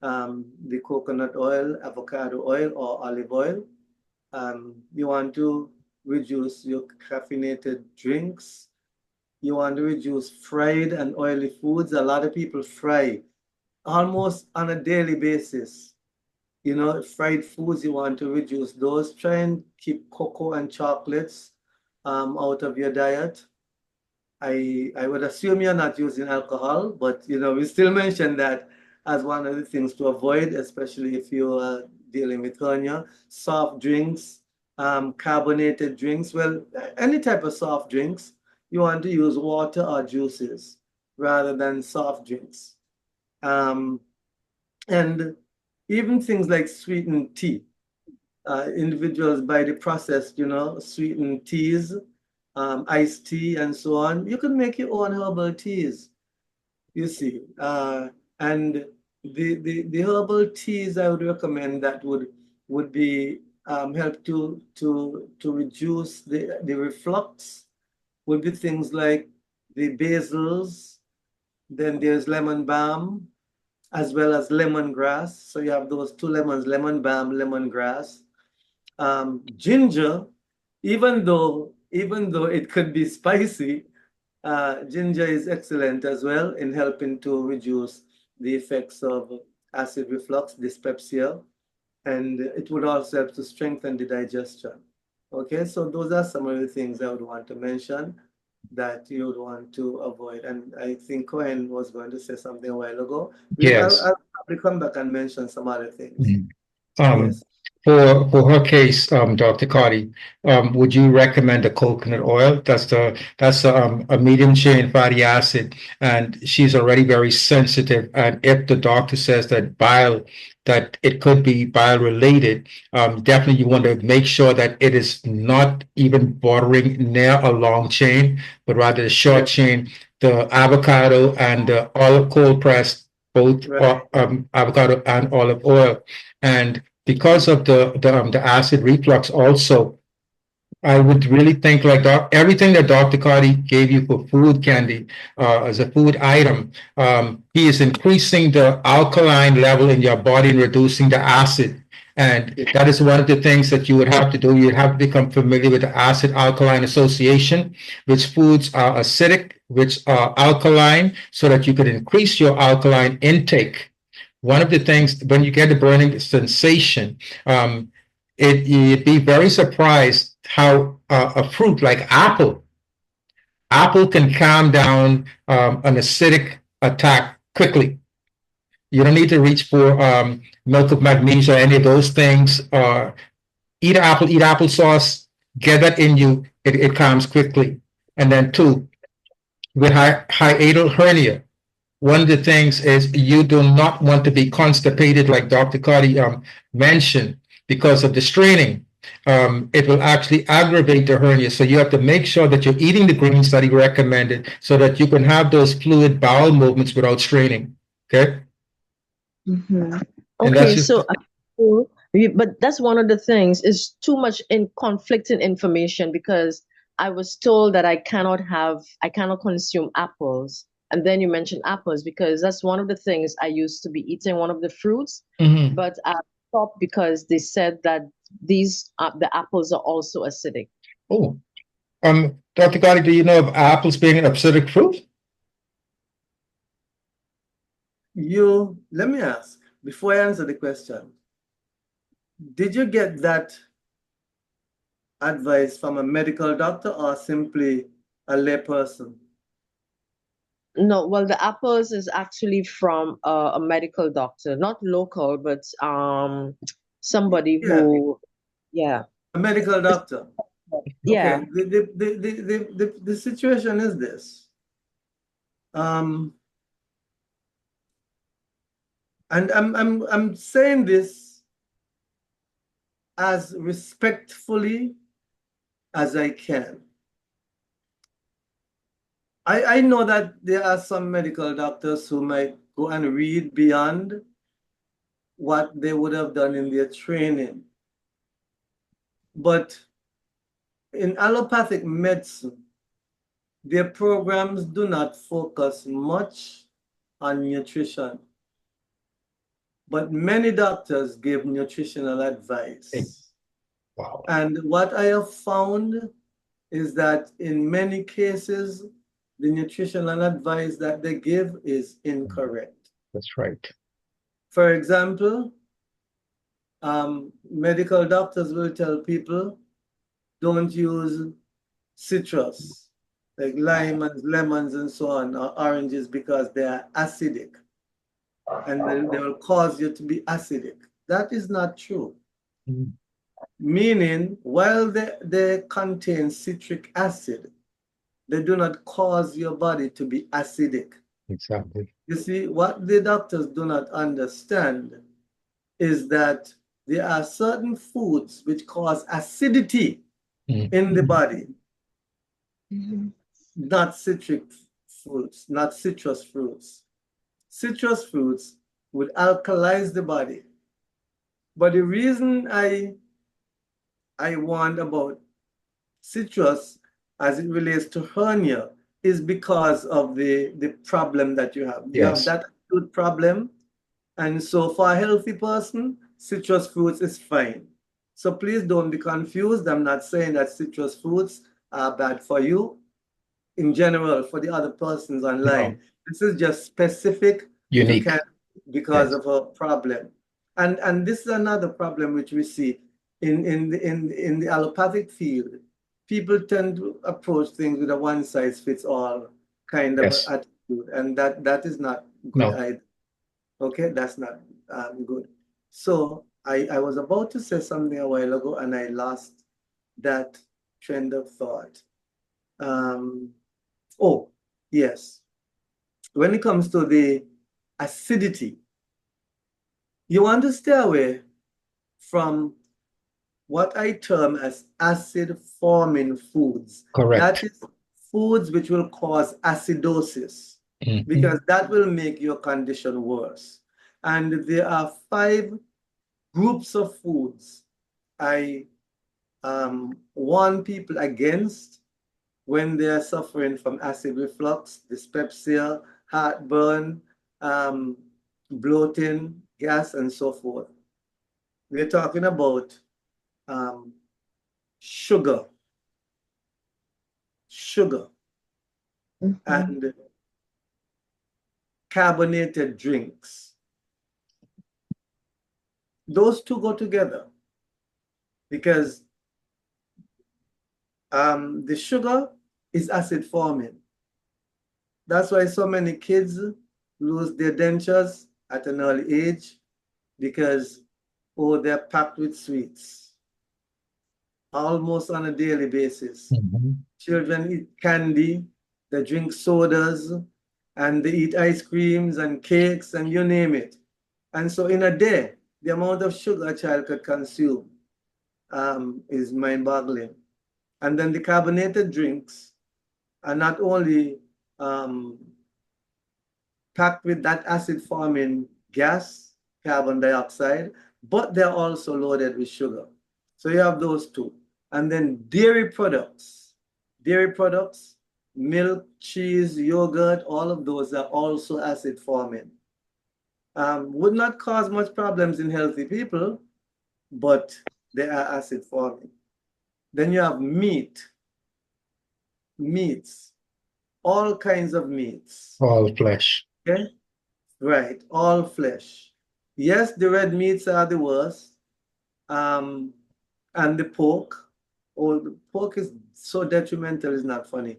the coconut oil, avocado oil, or olive oil. You want to reduce your caffeinated drinks. You want to reduce fried and oily foods. A lot of people fry almost on a daily basis. Fried foods, you want to reduce those. Try and keep cocoa and chocolates out of your diet. I would assume you're not using alcohol, but we still mention that as one of the things to avoid, especially if you are dealing with hernia. Soft drinks, carbonated drinks. Well, any type of soft drinks, you want to use water or juices rather than soft drinks. And even things like sweetened tea. Individuals buy the processed, sweetened teas, iced tea, and so on. You can make your own herbal teas, you see. And the herbal teas I would recommend that would be help to reduce the reflux would be things like the basils. Then there's lemon balm, as well as lemongrass. So you have those two lemons: lemon balm, lemongrass. Ginger, even though it could be spicy, ginger is excellent as well in helping to reduce the effects of acid reflux, dyspepsia, and it would also help to strengthen the digestion. Okay, so those are some of the things I would want to mention that you would want to avoid. And I think Cohen was going to say something a while ago. Yes. I'll probably come back and mention some other things. Mhm. Um, Yes. for her case, Dr. Carty, would you recommend the coconut oil? That's a medium chain fatty acid, and she's already very sensitive. And if the doctor says that it could be bile related, definitely you want to make sure that it is not even bordering near a long chain, but rather a short chain. The avocado and the olive cold pressed, both Right. avocado and olive oil, and because of the acid reflux also, I would really think like everything that Dr. Carty gave you for food, Candy, as a food item, he is increasing the alkaline level in your body and reducing the acid. And that is one of the things that you would have to do. You'd have to become familiar with the acid alkaline association, which foods are acidic, which are alkaline, so that you could increase your alkaline intake. One of the things, when you get a burning sensation, you'd be very surprised how a fruit like apple can calm down an acidic attack quickly. You don't need to reach for milk of magnesia or any of those things. Eat apple, eat applesauce, get that in you, it calms quickly. And then two, with hiatal hernia, one of the things is you do not want to be constipated, like Dr. Carty mentioned, because of the straining. It will actually aggravate the hernia. So you have to make sure that you're eating the greens that he recommended so that you can have those fluid bowel movements without straining. Okay. Mm-hmm. And that's Okay, just, so but that's one of the things is too much in conflicting information because I was told that I cannot consume apples. And then you mentioned apples because that's one of the things I used to be eating, one of the fruits, mhm. but I stopped because they said that the apples are also acidic. Oh, Dr. Carty, do you know of apples being an acidic fruit? Let me ask, before I answer the question, did you get that advice from a medical doctor or simply a layperson? No, well, the apples is actually from a medical doctor, not local, but somebody Yeah, who, yeah, a medical doctor. Okay, yeah. the situation is this. And I'm saying this as respectfully as I can. I know that there are some medical doctors who might go and read beyond what they would have done in their training. But in allopathic medicine, their programs do not focus much on nutrition. But many doctors give nutritional advice. Wow. And what I have found is that in many cases, the nutritional advice that they give is incorrect. That's right. For example, medical doctors will tell people, don't use citrus, like lemons, lemons and so on, or oranges, because they are acidic. And they will cause you to be acidic. That is not true. Mm. Meaning, while they contain citric acid, they do not cause your body to be acidic. Exactly. You see, what the doctors do not understand is that there are certain foods which cause acidity in the body, not citric fruits, not citrus fruits. Citrus fruits would alkalize the body. But the reason I warned about citrus as it relates to hernia is because of the problem that you have. You have Yes. that acute problem. And so for a healthy person, citrus fruits is fine. So please don't be confused. I'm not saying that citrus fruits are bad for you in general, for the other persons online. No. This is just specific Unique. to Canada because Yes. of a problem. And this is another problem which we see in the allopathic field. People tend to approach things with a one-size-fits-all kind of Yes. attitude, and that is not good No. either. Okay, that's not good. So I was about to say something a while ago, and I lost that trend of thought. Oh, yes. When it comes to the acidity, you want to stay away from what I term as acid-forming foods. Correct. That is foods which will cause acidosis, because that will make your condition worse. And there are 5 groups of foods I warn people against when they are suffering from acid reflux, dyspepsia, heartburn, bloating, gas, and so forth. We're talking about sugar, and carbonated drinks. Those two go together because the sugar is acid forming. That's why so many kids lose their dentures at an early age, because they're packed with sweets almost on a daily basis. Children eat candy, they drink sodas, and they eat ice creams and cakes and you name it. And so in a day, the amount of sugar a child could consume is mind-boggling. And then the carbonated drinks are not only packed with that acid-forming gas, carbon dioxide, but they're also loaded with sugar. So you have those two. And then dairy products, milk, cheese, yogurt, all of those are also acid-forming. Would not cause much problems in healthy people, but they are acid-forming. Then you have meats, all kinds of meats. All flesh. Okay, right, all flesh. Yes, the red meats are the worst, and the pork. Oh, the pork is so detrimental, it's not funny.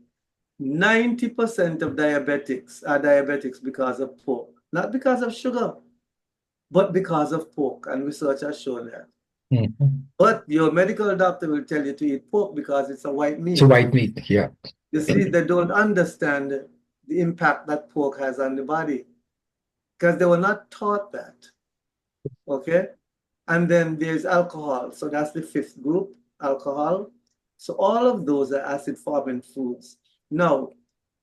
90% of diabetics are diabetics because of pork, not because of sugar, but because of pork, and research has shown that. But your medical doctor will tell you to eat pork because it's a white meat. It's a white meat, yeah. You see, they don't understand the impact that pork has on the body. because they were not taught that. Okay. And then there's alcohol. So that's the fifth group, alcohol. So all of those are acid forming foods. Now,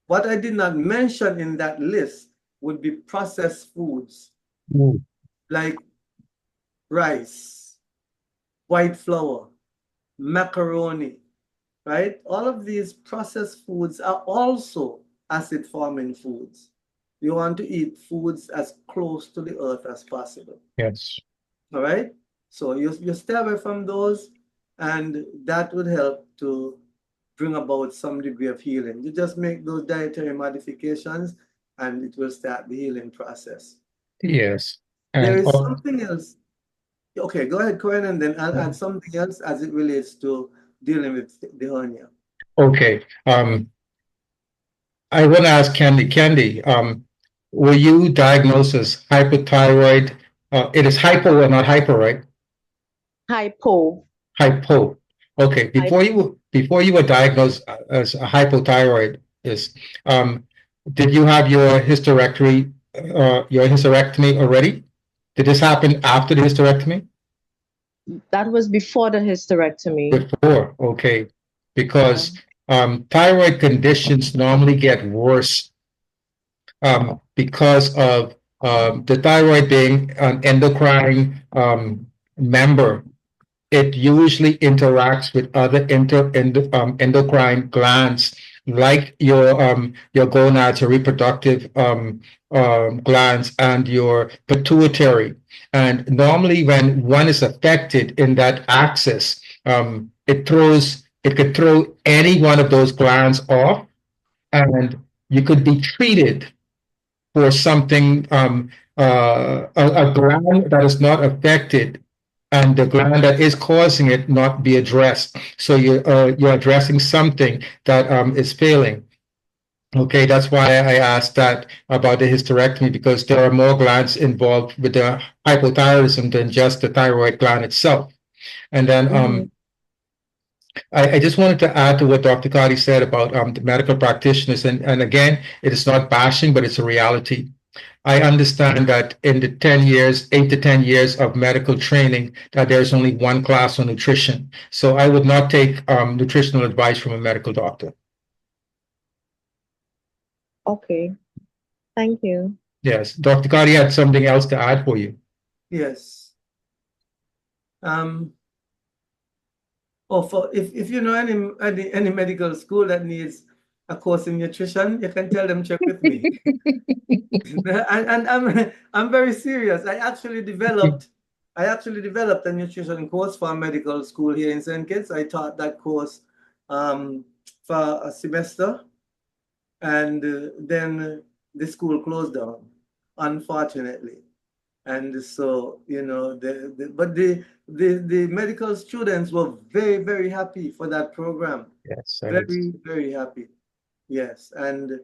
what I did not mention in that list would be processed foods like rice, white flour, macaroni, right? All of these processed foods are also acid forming foods. You want to eat foods as close to the earth as possible. Yes. All right. So you stay away from those, and that would help to bring about some degree of healing. You just make those dietary modifications, and it will start the healing process. Yes. There And is something else. Okay, go ahead, Cohen, and then I'll add something else as it relates to dealing with the hernia. okay. I want to ask Candy. Candy, were you diagnosed as hypothyroid? It is hypo or not hyper, right? Hypo. Hypo. Okay. Before you were diagnosed as a hypothyroid, um, did you have your hysterectomy already? Did this happen after the hysterectomy? That was before the hysterectomy. Before, okay. Because thyroid conditions normally get worse because of the thyroid being an endocrine member. It usually interacts with other endocrine glands, like your gonads, your reproductive glands, and your pituitary. And normally, when one is affected in that axis, it could throw any one of those glands off, and you could be treated for something, a gland that is not affected and the gland that is causing it not be addressed. So you're addressing something that is failing. Okay, that's why I asked that about the hysterectomy, because there are more glands involved with the hypothyroidism than just the thyroid gland itself. And then I just wanted to add to what Dr. Carty said about the medical practitioners. And again, it is not bashing, but it's a reality. I understand that in the 10 years, 8 to 10 years of medical training, that there's only one class on nutrition. So I would not take nutritional advice from a medical doctor. Okay. Thank you. Yes. Dr. Carty had something else to add for you. Yes. If you know any medical school that needs a course in nutrition, you can tell them check with me. And I'm very serious. I actually developed a nutrition course for a medical school here in St. Kitts. I taught that course for a semester, and then the school closed down, unfortunately. And so, you know, the medical students were very, very happy for that program. Yes. Very, very happy. Yes. And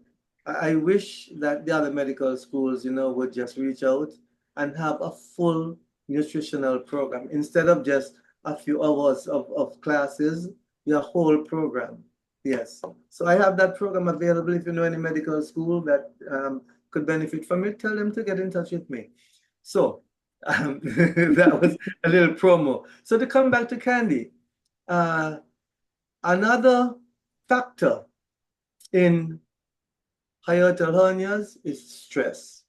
I wish that the other medical schools, you know, would just reach out and have a full nutritional program instead of just a few hours of classes, your whole program. Yes. So I have that program available. If you know any medical school that could benefit from it, tell them to get in touch with me. So that was a little promo. So to come back to Candy, another factor in hiatal hernias is stress.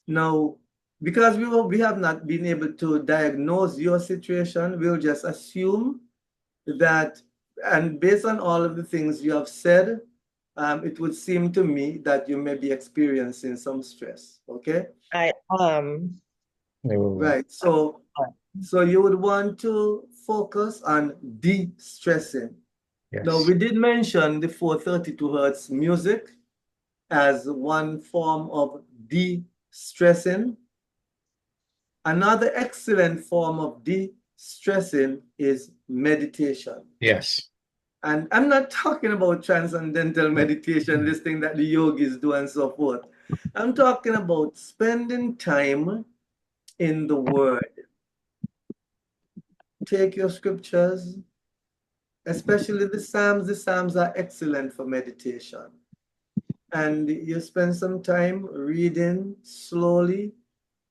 Now, because we have not been able to diagnose your situation, we'll just assume that, and based on all of the things you have said, it would seem to me that you may be experiencing some stress. Okay. I Right. So you would want to focus on de-stressing. Yes. Now, we did mention the 432 hertz music as one form of de-stressing. Another excellent form of de-stressing is meditation. Yes. And I'm not talking about transcendental meditation, this thing that the yogis do and so forth. I'm talking about spending time in the Word. Take your scriptures, especially the Psalms. The Psalms are excellent for meditation. and you spend some time reading slowly.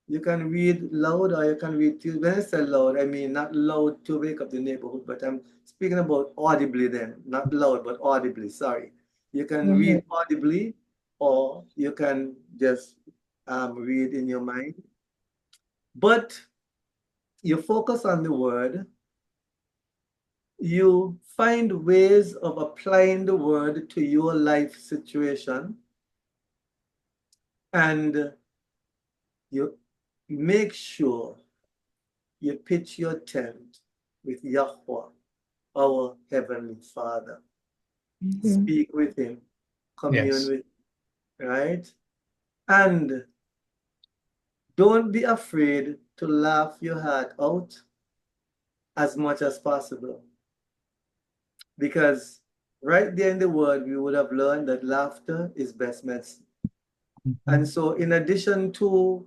You can read loud or you can read to, when I say loud, I mean not loud to wake up the neighborhood, but I'm speaking about audibly then, not loud, but audibly, sorry. You can read audibly or you can just read in your mind. But you focus on the word, you find ways of applying the word to your life situation, and you make sure you pitch your tent with Yahweh, our Heavenly Father. Speak with Him, commune Yes. with Him, right? And don't be afraid to laugh your heart out as much as possible. Because right there in the word, we would have learned that laughter is best medicine. And so, in addition to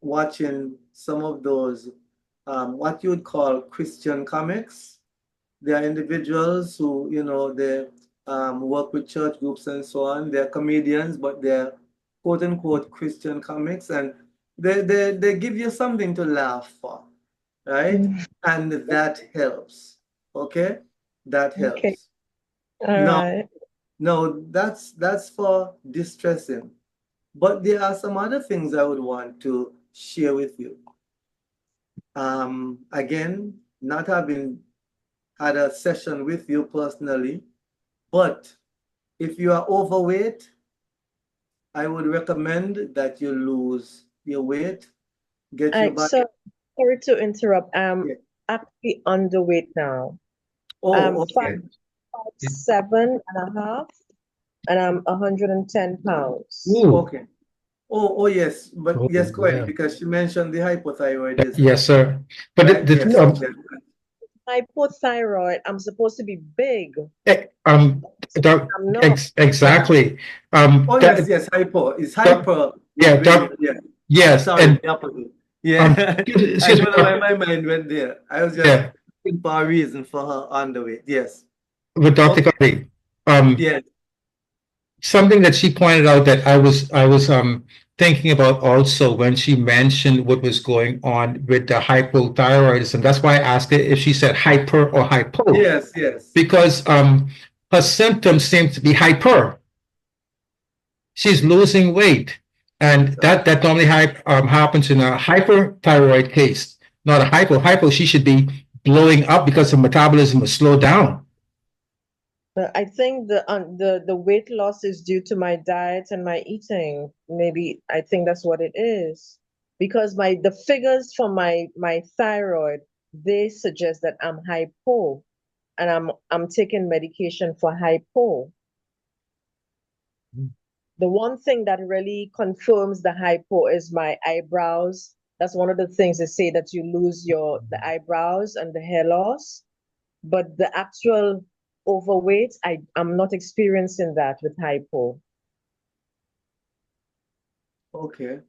watching some of those, what you would call Christian comics, there are individuals who, you know, they work with church groups and so on. They're comedians, but they're quote unquote Christian comics, and they give you something to laugh for, right? And that helps. Okay, that helps. Okay. All Now, right. no, that's for distressing. But there are some other things I would want to share with you. Again, not having had a session with you personally, but if you are overweight, I would recommend that you lose your weight, get your body. So sorry to interrupt. Yeah. Actually underweight now. Oh, okay. 5'7.5", and I'm 110 pounds. Ooh. Okay. Oh, yes, but Oh, yes, correct, yeah. because you mentioned the hypothyroidism. Yes, sir. But Right? the, Yes, No. yes. Hypothyroid, I'm supposed to be big. doc- I'm not. exactly. Oh, yes, hypo. It's hyper. Yeah, yes, Sorry, and the opposite. Yeah. I excuse me, don't know why my mind went there. I was just yeah, looking for a reason for her underweight. Yes. with Dr. Okay. Carty, Yes. something that she pointed out that I was thinking about also when she mentioned what was going on with the hypothyroidism. That's why I asked her if she said hyper or hypo, Yes. because her symptoms seem to be hyper. She's losing weight, and that normally happens in a hyperthyroid case, not a hypo. Hypo, she should be blowing up because her metabolism was slowed down. But I think the weight loss is due to my diet and my eating. Maybe I think that's what it is. Because the figures for my thyroid, they suggest that I'm hypo, and I'm taking medication for hypo. The one thing that really confirms the hypo is my eyebrows. That's one of the things they say, that you lose the eyebrows and the hair loss. But the actual overweight, I'm not experiencing that with hypo. Okay.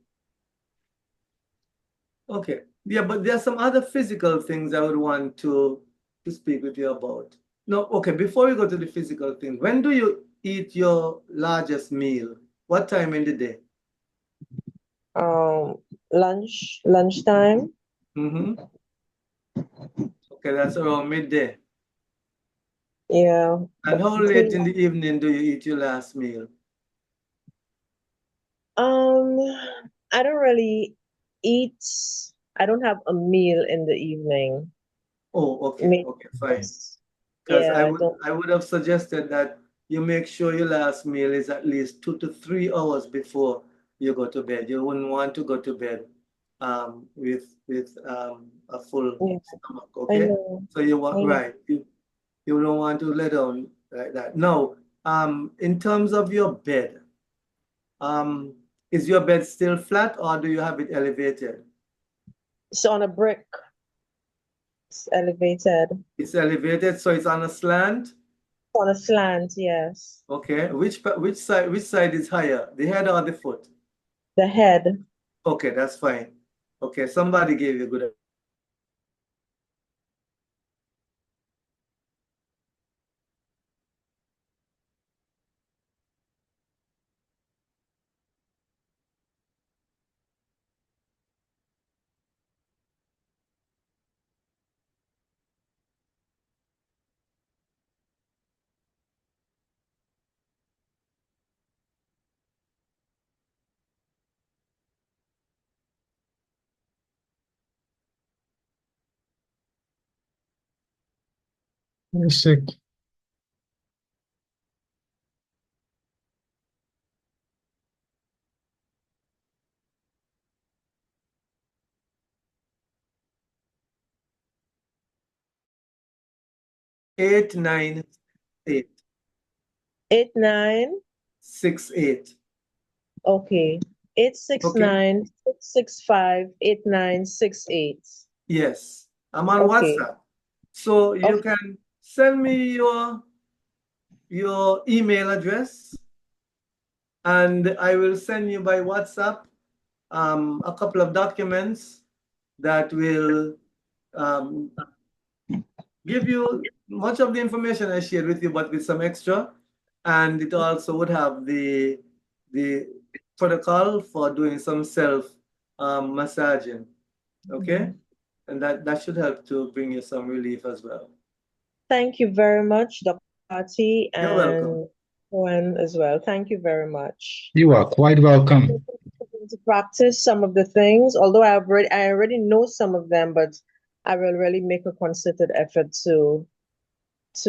Yeah, but there are some other physical things I would want to speak with you about. No, okay, before we go to the physical thing, when do you eat your largest meal? What time in the day? Lunchtime. Mm-hmm. Okay, that's around midday. Yeah. And how late in the evening do you eat your last meal? I don't really eat. I don't have a meal in the evening. Oh, okay, fine. Because Yeah, I would have suggested that you make sure your last meal is at least 2 to 3 hours before you go to bed. You wouldn't want to go to bed with a full stomach, I okay? know. So you want, right, you don't want to let down like that. Now, in terms of your bed, is your bed still flat or do you have it elevated? It's on a brick. It's elevated. It's elevated, so it's on a slant? On a slant, yes. Okay. Which side is higher, the head or the foot? The head. Okay, that's fine. Okay, somebody gave you good Let me see. Eight nine eight 89. 68. Okay. 869-665-8968. Yes, I'm on Okay. WhatsApp. So you Okay. can send me your email address, and I will send you by WhatsApp a couple of documents that will um, give you much of the information I shared with you, but with some extra. And it also would have the protocol for doing some self massaging. Okay, and that should help to bring you some relief as well. Thank you very much, Dr. Carty, You're welcome. and Cohen as well. Thank you very much. You are quite welcome. To practice some of the things, although I already know some of them, but I will really make a concerted effort to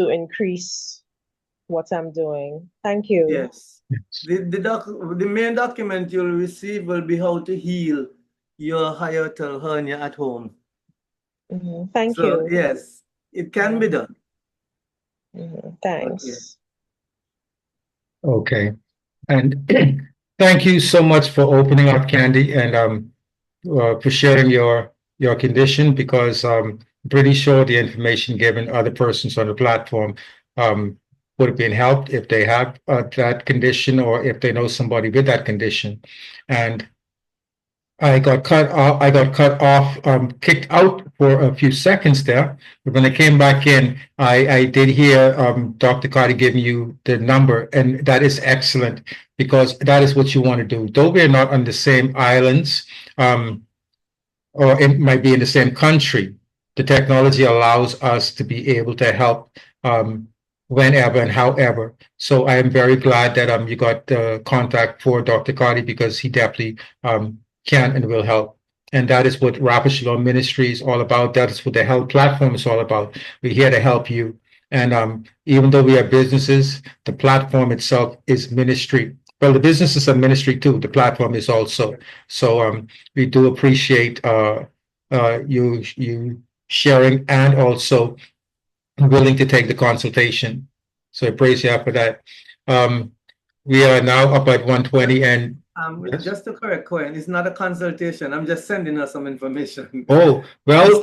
increase what I'm doing. Thank you. Yes. The main document you'll receive will be how to heal your hiatal hernia at home. Thank So you. yes, it can be done. Okay. Thanks. Okay. And thank you so much for opening up, Candy, and for sharing your condition, because I'm pretty sure the information given other persons on the platform would have been helped if they have that condition, or if they know somebody with that condition. And I got cut off. Kicked out for a few seconds there. But when I came back in, I did hear Dr. Carty giving you the number, and that is excellent, because that is what you want to do. Though we're not on the same islands, or it might be in the same country, the technology allows us to be able to help whenever and however. So I am very glad that you got the contact for Dr. Carty, because he definitely can and will help. And that is what Rapid Shalom Ministry is all about. That is what the health platform is all about. We're here to help you. And even though we are businesses, the platform itself is ministry. Well, the businesses are ministry too. The platform is also. So we do appreciate you sharing, and also willing to take the consultation. So I praise you for that. We are now up at 1:20, and yes. Just to correct Cohen, it's not a consultation. I'm just sending her some information. Oh, well,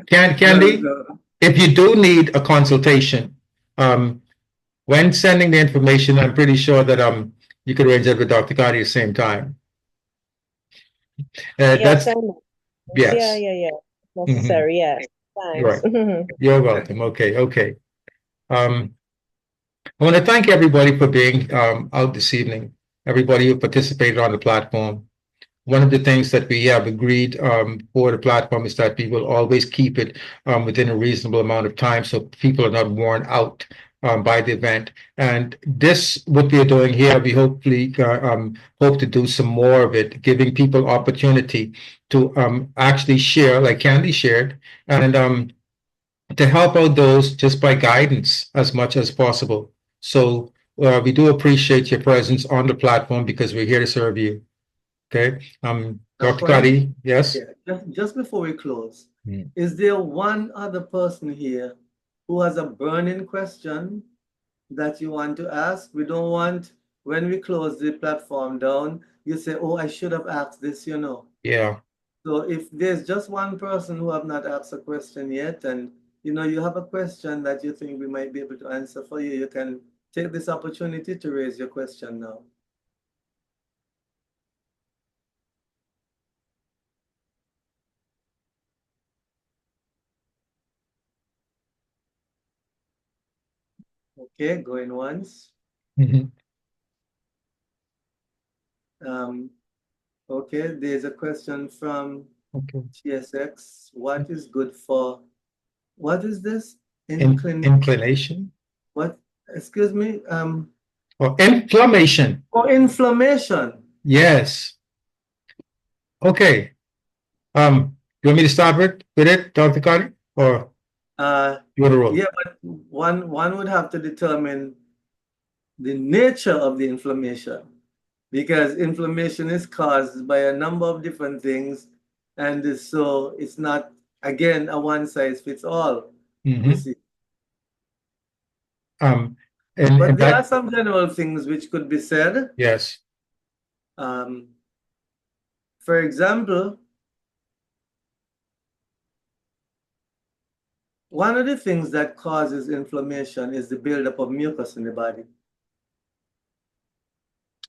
Candy, if you do need a consultation, when sending the information, I'm pretty sure that you could arrange it with Dr. Carty at the same time. Yes, That's I know. yes. Yeah. Necessary, yes. Thanks. Right. You're welcome. Okay. I want to thank everybody for being out this evening, everybody who participated on the platform. One of the things that we have agreed for the platform is that we will always keep it within a reasonable amount of time, so people are not worn out by the event. And this, what we are doing here, we hopefully hope to do some more of it, giving people opportunity to actually share, like Candy shared, and to help out those just by guidance as much as possible. So we do appreciate your presence on the platform, because we're here to serve you. Okay. Dr. Carty, yes? Yeah. Just before we close, Mm. is there one other person here who has a burning question that you want to ask? We don't want, when we close the platform down, you say, oh, I should have asked this, Yeah. So if there's just one person who have not asked a question yet, and you have a question that you think we might be able to answer for you, you can take this opportunity to raise your question now. Okay, going once. Mhm. Okay, there's a question from Okay. TSX. What is good for, what is this? Inclination What? Excuse me. or inflammation. For inflammation. Yes. Okay. You want me to start with it, Dr. Carty? Or You want to roll? Yeah, but one would have to determine the nature of the inflammation, because inflammation is caused by a number of different things, and so it's not, again, a one size fits all. You see. And But there are that, some general things which could be said. yes. For example, one of the things that causes inflammation is the buildup of mucus in the body.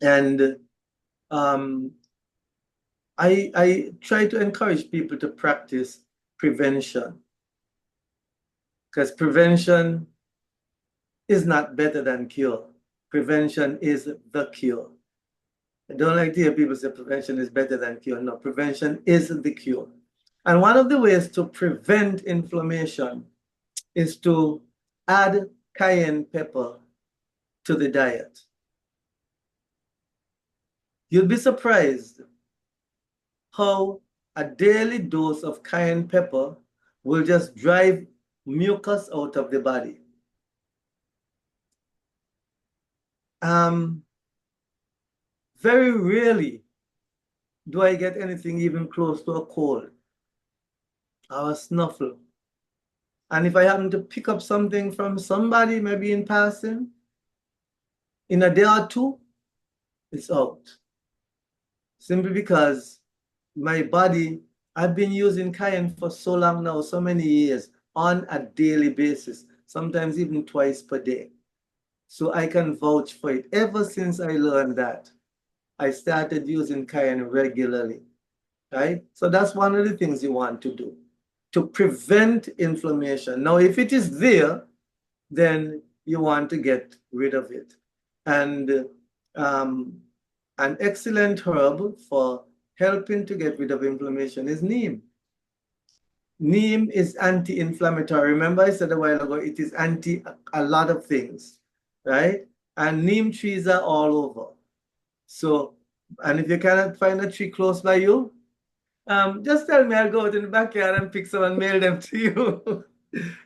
And I try to encourage people to practice prevention, because prevention is not better than cure. Prevention is the cure. I don't like to hear people say prevention is better than cure. No, prevention is the cure. And one of the ways to prevent inflammation is to add cayenne pepper to the diet. You'll be surprised how a daily dose of cayenne pepper will just drive mucus out of the body. Very rarely do I get anything even close to a cold or a snuffle. And if I happen to pick up something from somebody, maybe in passing, in a day or two, it's out. Simply because my body, I've been using cayenne for so long now, so many years, on a daily basis, sometimes even twice per day. So I can vouch for it. Ever since I learned that, I started using cayenne regularly, right? So that's one of the things you want to do, to prevent inflammation. Now, if it is there, then you want to get rid of it. And an excellent herb for helping to get rid of inflammation is neem. Neem is anti-inflammatory. Remember I said a while ago, it is anti a lot of things, right? And neem trees are all over. So, and if you cannot find a tree close by you, just tell me, I'll go out in the backyard and pick some and mail them to you.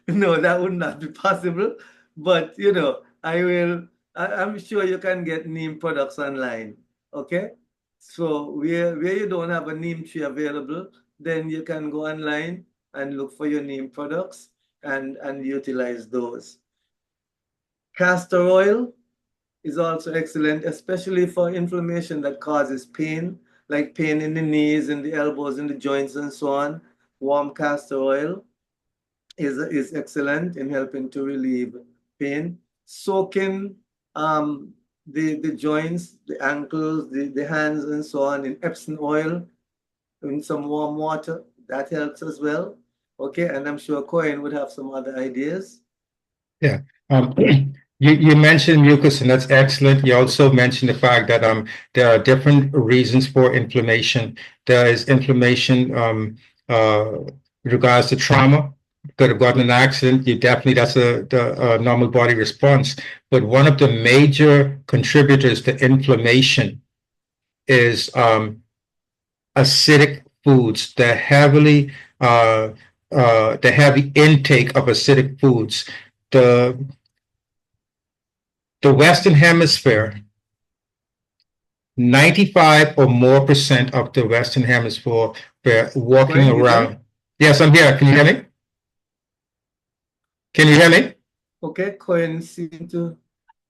No, that would not be possible. But, you know, I'm sure you can get neem products online, okay? So where you don't have a neem tree available, then you can go online and look for your neem products and utilize those. Castor oil is also excellent, especially for inflammation that causes pain, like pain in the knees, in the elbows, in the joints, and so on. Warm castor oil is excellent in helping to relieve pain. Soaking the joints, the ankles, the hands, and so on in Epsom oil, in some warm water, that helps as well. Okay, and I'm sure Cohen would have some other ideas. Yeah. You mentioned mucus, and that's excellent. You also mentioned the fact that there are different reasons for inflammation. There is inflammation regards to trauma. Could have gotten an accident. You definitely, that's a normal body response. But one of the major contributors to inflammation is acidic foods. The heavy intake of acidic foods. The Western Hemisphere, 95 or more % of the Western Hemisphere walking around. Yes, I'm here. Can you hear me? Can you hear me? Okay, Cohen seemed to.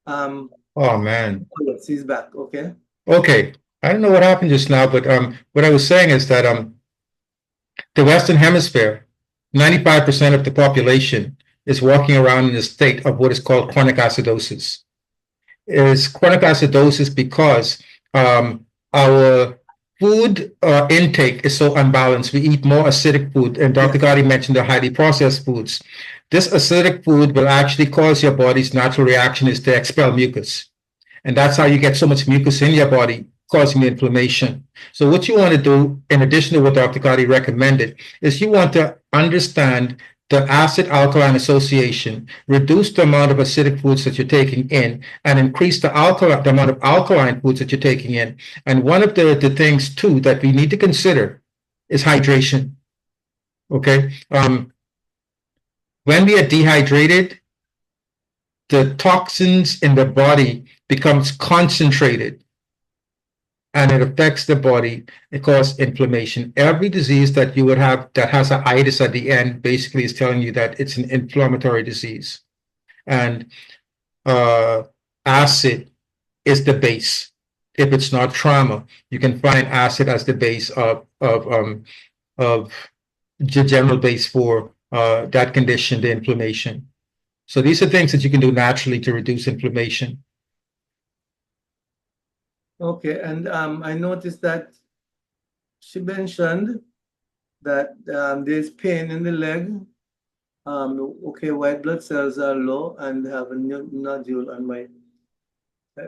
Oh man. Oh, yes, he's back. Okay. Okay. I don't know what happened just now, but what I was saying is that the Western Hemisphere, 95% of the population is walking around in a state of what is called chronic acidosis. Is chronic acidosis because our food intake is so unbalanced. We eat more acidic food, and Dr. Carty mentioned the highly processed foods. This acidic food will actually cause your body's natural reaction is to expel mucus. And that's how you get so much mucus in your body, causing inflammation. So what you want to do, in addition to what Dr. Carty recommended, is you want to understand the acid-alkaline association, reduce the amount of acidic foods that you're taking in, and increase the amount of alkaline foods that you're taking in. And one of the things, too, that we need to consider is hydration. Okay? when we are dehydrated, the toxins in the body becomes concentrated and it affects the body. It causes inflammation. Every disease that you would have that has an itis at the end basically is telling you that it's an inflammatory disease. And acid is the base. If it's not trauma, you can find acid as the base of the general base for that condition, the inflammation. So these are things that you can do naturally to reduce inflammation. Okay, and I noticed that she mentioned that there's pain in the leg. Okay, white blood cells are low and have a nodule on my.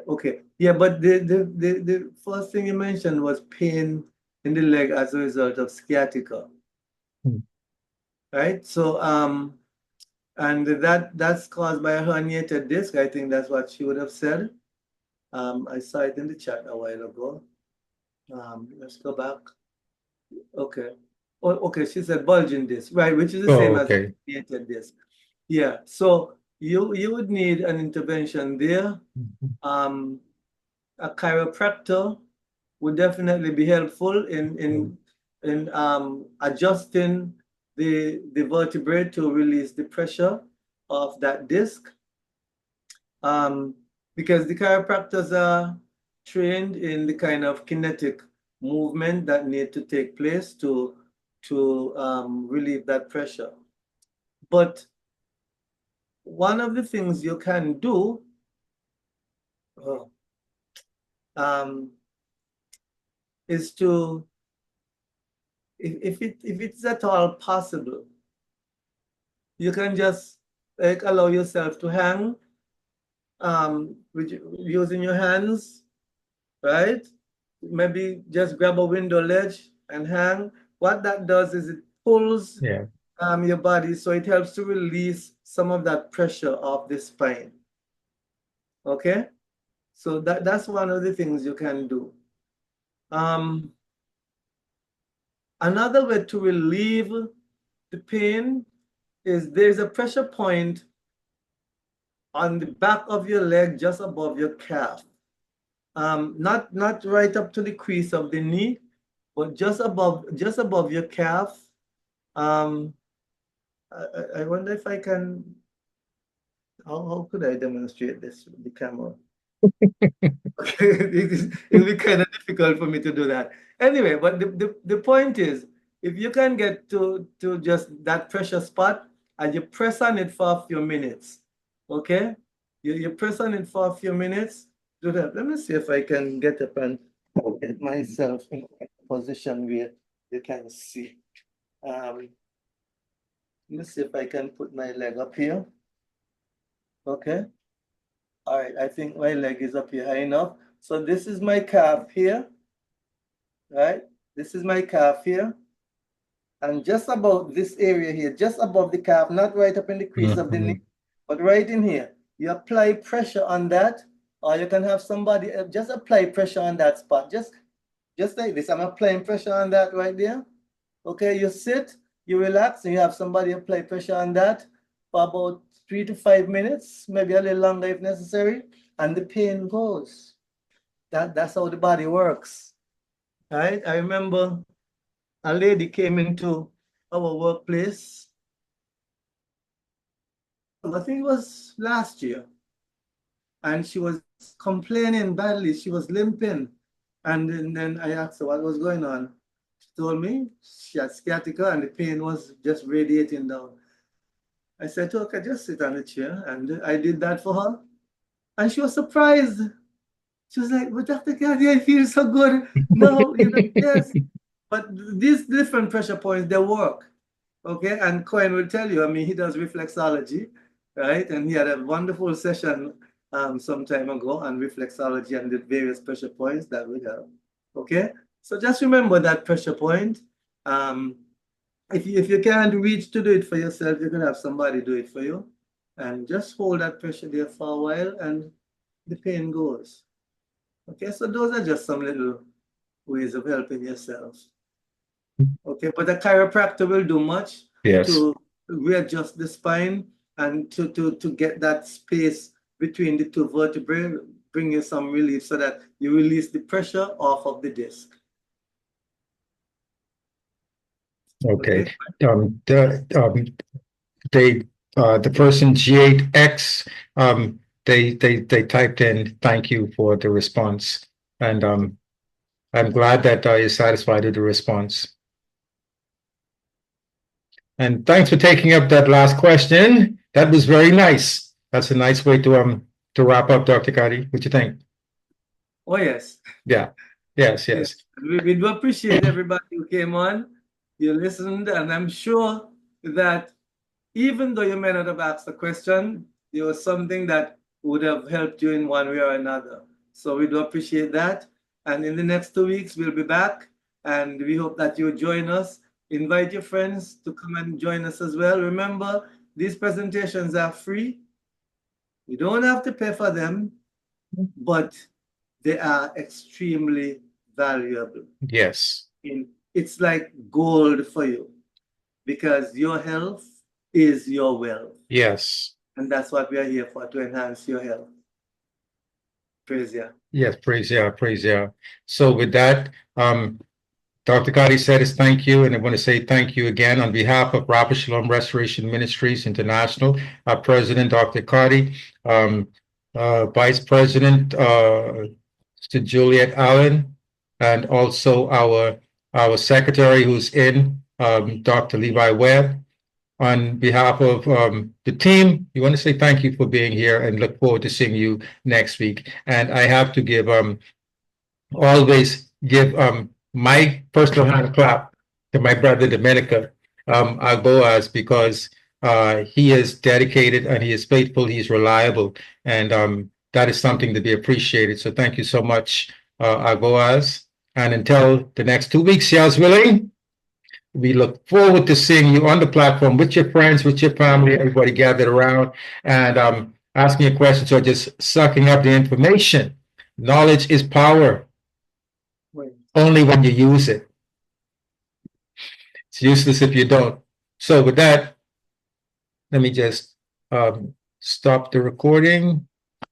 Okay, yeah, but the first thing you mentioned was pain in the leg as a result of sciatica, right? So and that's caused by a herniated disc. I think that's what she would have said. I saw it in the chat a while ago. Let's go back. Okay. Oh, okay, she said bulging disc, right, which is the same as herniated disc. Yeah, so you would need an intervention there. A chiropractor would definitely be helpful in adjusting the vertebrae to release the pressure of that disc. Because the chiropractors are trained in the kind of kinetic movement that need to take place to relieve that pressure. But one of the things you can do is to, if it's at all possible, you can just like allow yourself to hang using your hands, right? Maybe just grab a window ledge and hang. What that does is it pulls your body, so it helps to release some of that pressure off the spine. Okay, so that's one of the things you can do. Another way to relieve the pain is there's a pressure point on the back of your leg just above your calf. Not right up to the crease of the knee, but just above your calf. I wonder if I can, how could I demonstrate this with the camera? It'll be kind of difficult for me to do that. Anyway, but the point is, if you can get to just that pressure spot and you press on it for a few minutes, okay? You press on it for a few minutes, do that. Let me see if I can get up and get myself in a position where you can see. Let me see if I can put my leg up here. Okay. All right, I think my leg is up here high enough. So this is my calf here, right? This is my calf here. And just about this area here, just above the calf, not right up in the crease of the knee, but right in here, you apply pressure on that, or you can have somebody just apply pressure on that spot. Just like this, I'm applying pressure on that right there. Okay, you sit, you relax, and you have somebody apply pressure on that for about 3 to 5 minutes, maybe a little longer if necessary, and the pain goes. That's how the body works, right? I remember a lady came into our workplace, I think it was last year, and she was complaining badly. She was limping, and then I asked her what was going on. She told me she had sciatica and the pain was just radiating down. I said, okay, just sit on the chair. And I did that for her. And she was surprised. She was like, but Dr. Carty, I feel so good. No, yes. But these different pressure points, they work. Okay, and Cohen will tell you, I mean, he does reflexology, right? And he had a wonderful session some time ago on reflexology and the various pressure points that we have. Okay, so just remember that pressure point. If you can't reach to do it for yourself, you can have somebody do it for you. And just hold that pressure there for a while and the pain goes. Okay, so those are just some little ways of helping yourself. Okay, but a chiropractor will do much to readjust the spine and to get that space between the two vertebrae, bring you some relief so that you release the pressure off of the disc. Okay. The person G8X, they typed in thank you for the response, and I'm glad that you're satisfied with the response. And thanks for taking up that last question. That was very nice. That's a nice way to wrap up, Dr. Carty. What do you think? Oh yes. Yeah. Yes. We do appreciate everybody who came on. You listened, and I'm sure that even though you may not have asked the question, there was something that would have helped you in one way or another. So we do appreciate that. And in the next 2 weeks, we'll be back, and we hope that you join us. Invite your friends to come and join us as well. Remember, these presentations are free. You don't have to pay for them, but they are extremely valuable. Yes. It's like gold for you, because your health is your wealth. Yes. And that's what we are here for, to enhance your health. Praise Yah. Yes, praise Yah. So with that, Dr. Carty said his thank you, and I want to say thank you again on behalf of Rabbi Shalom Restoration Ministries International, our president, Dr. Carty, Vice President, Mr. Juliet Allen, and also our secretary who's in, Dr. Levi Webb. On behalf of the team, we want to say thank you for being here and look forward to seeing you next week. And I have to give always give my personal hand clap to my brother Dominica Alboaz, because he is dedicated and he is faithful, he's reliable, and that is something to be appreciated. So thank you so much, Alboaz. And until the next 2 weeks, Yah's willing, we look forward to seeing you on the platform with your friends, with your family, everybody gathered around and asking you questions or just sucking up the information. Knowledge is power. Only when you use it. It's useless if you don't. So with that, let me just stop the recording.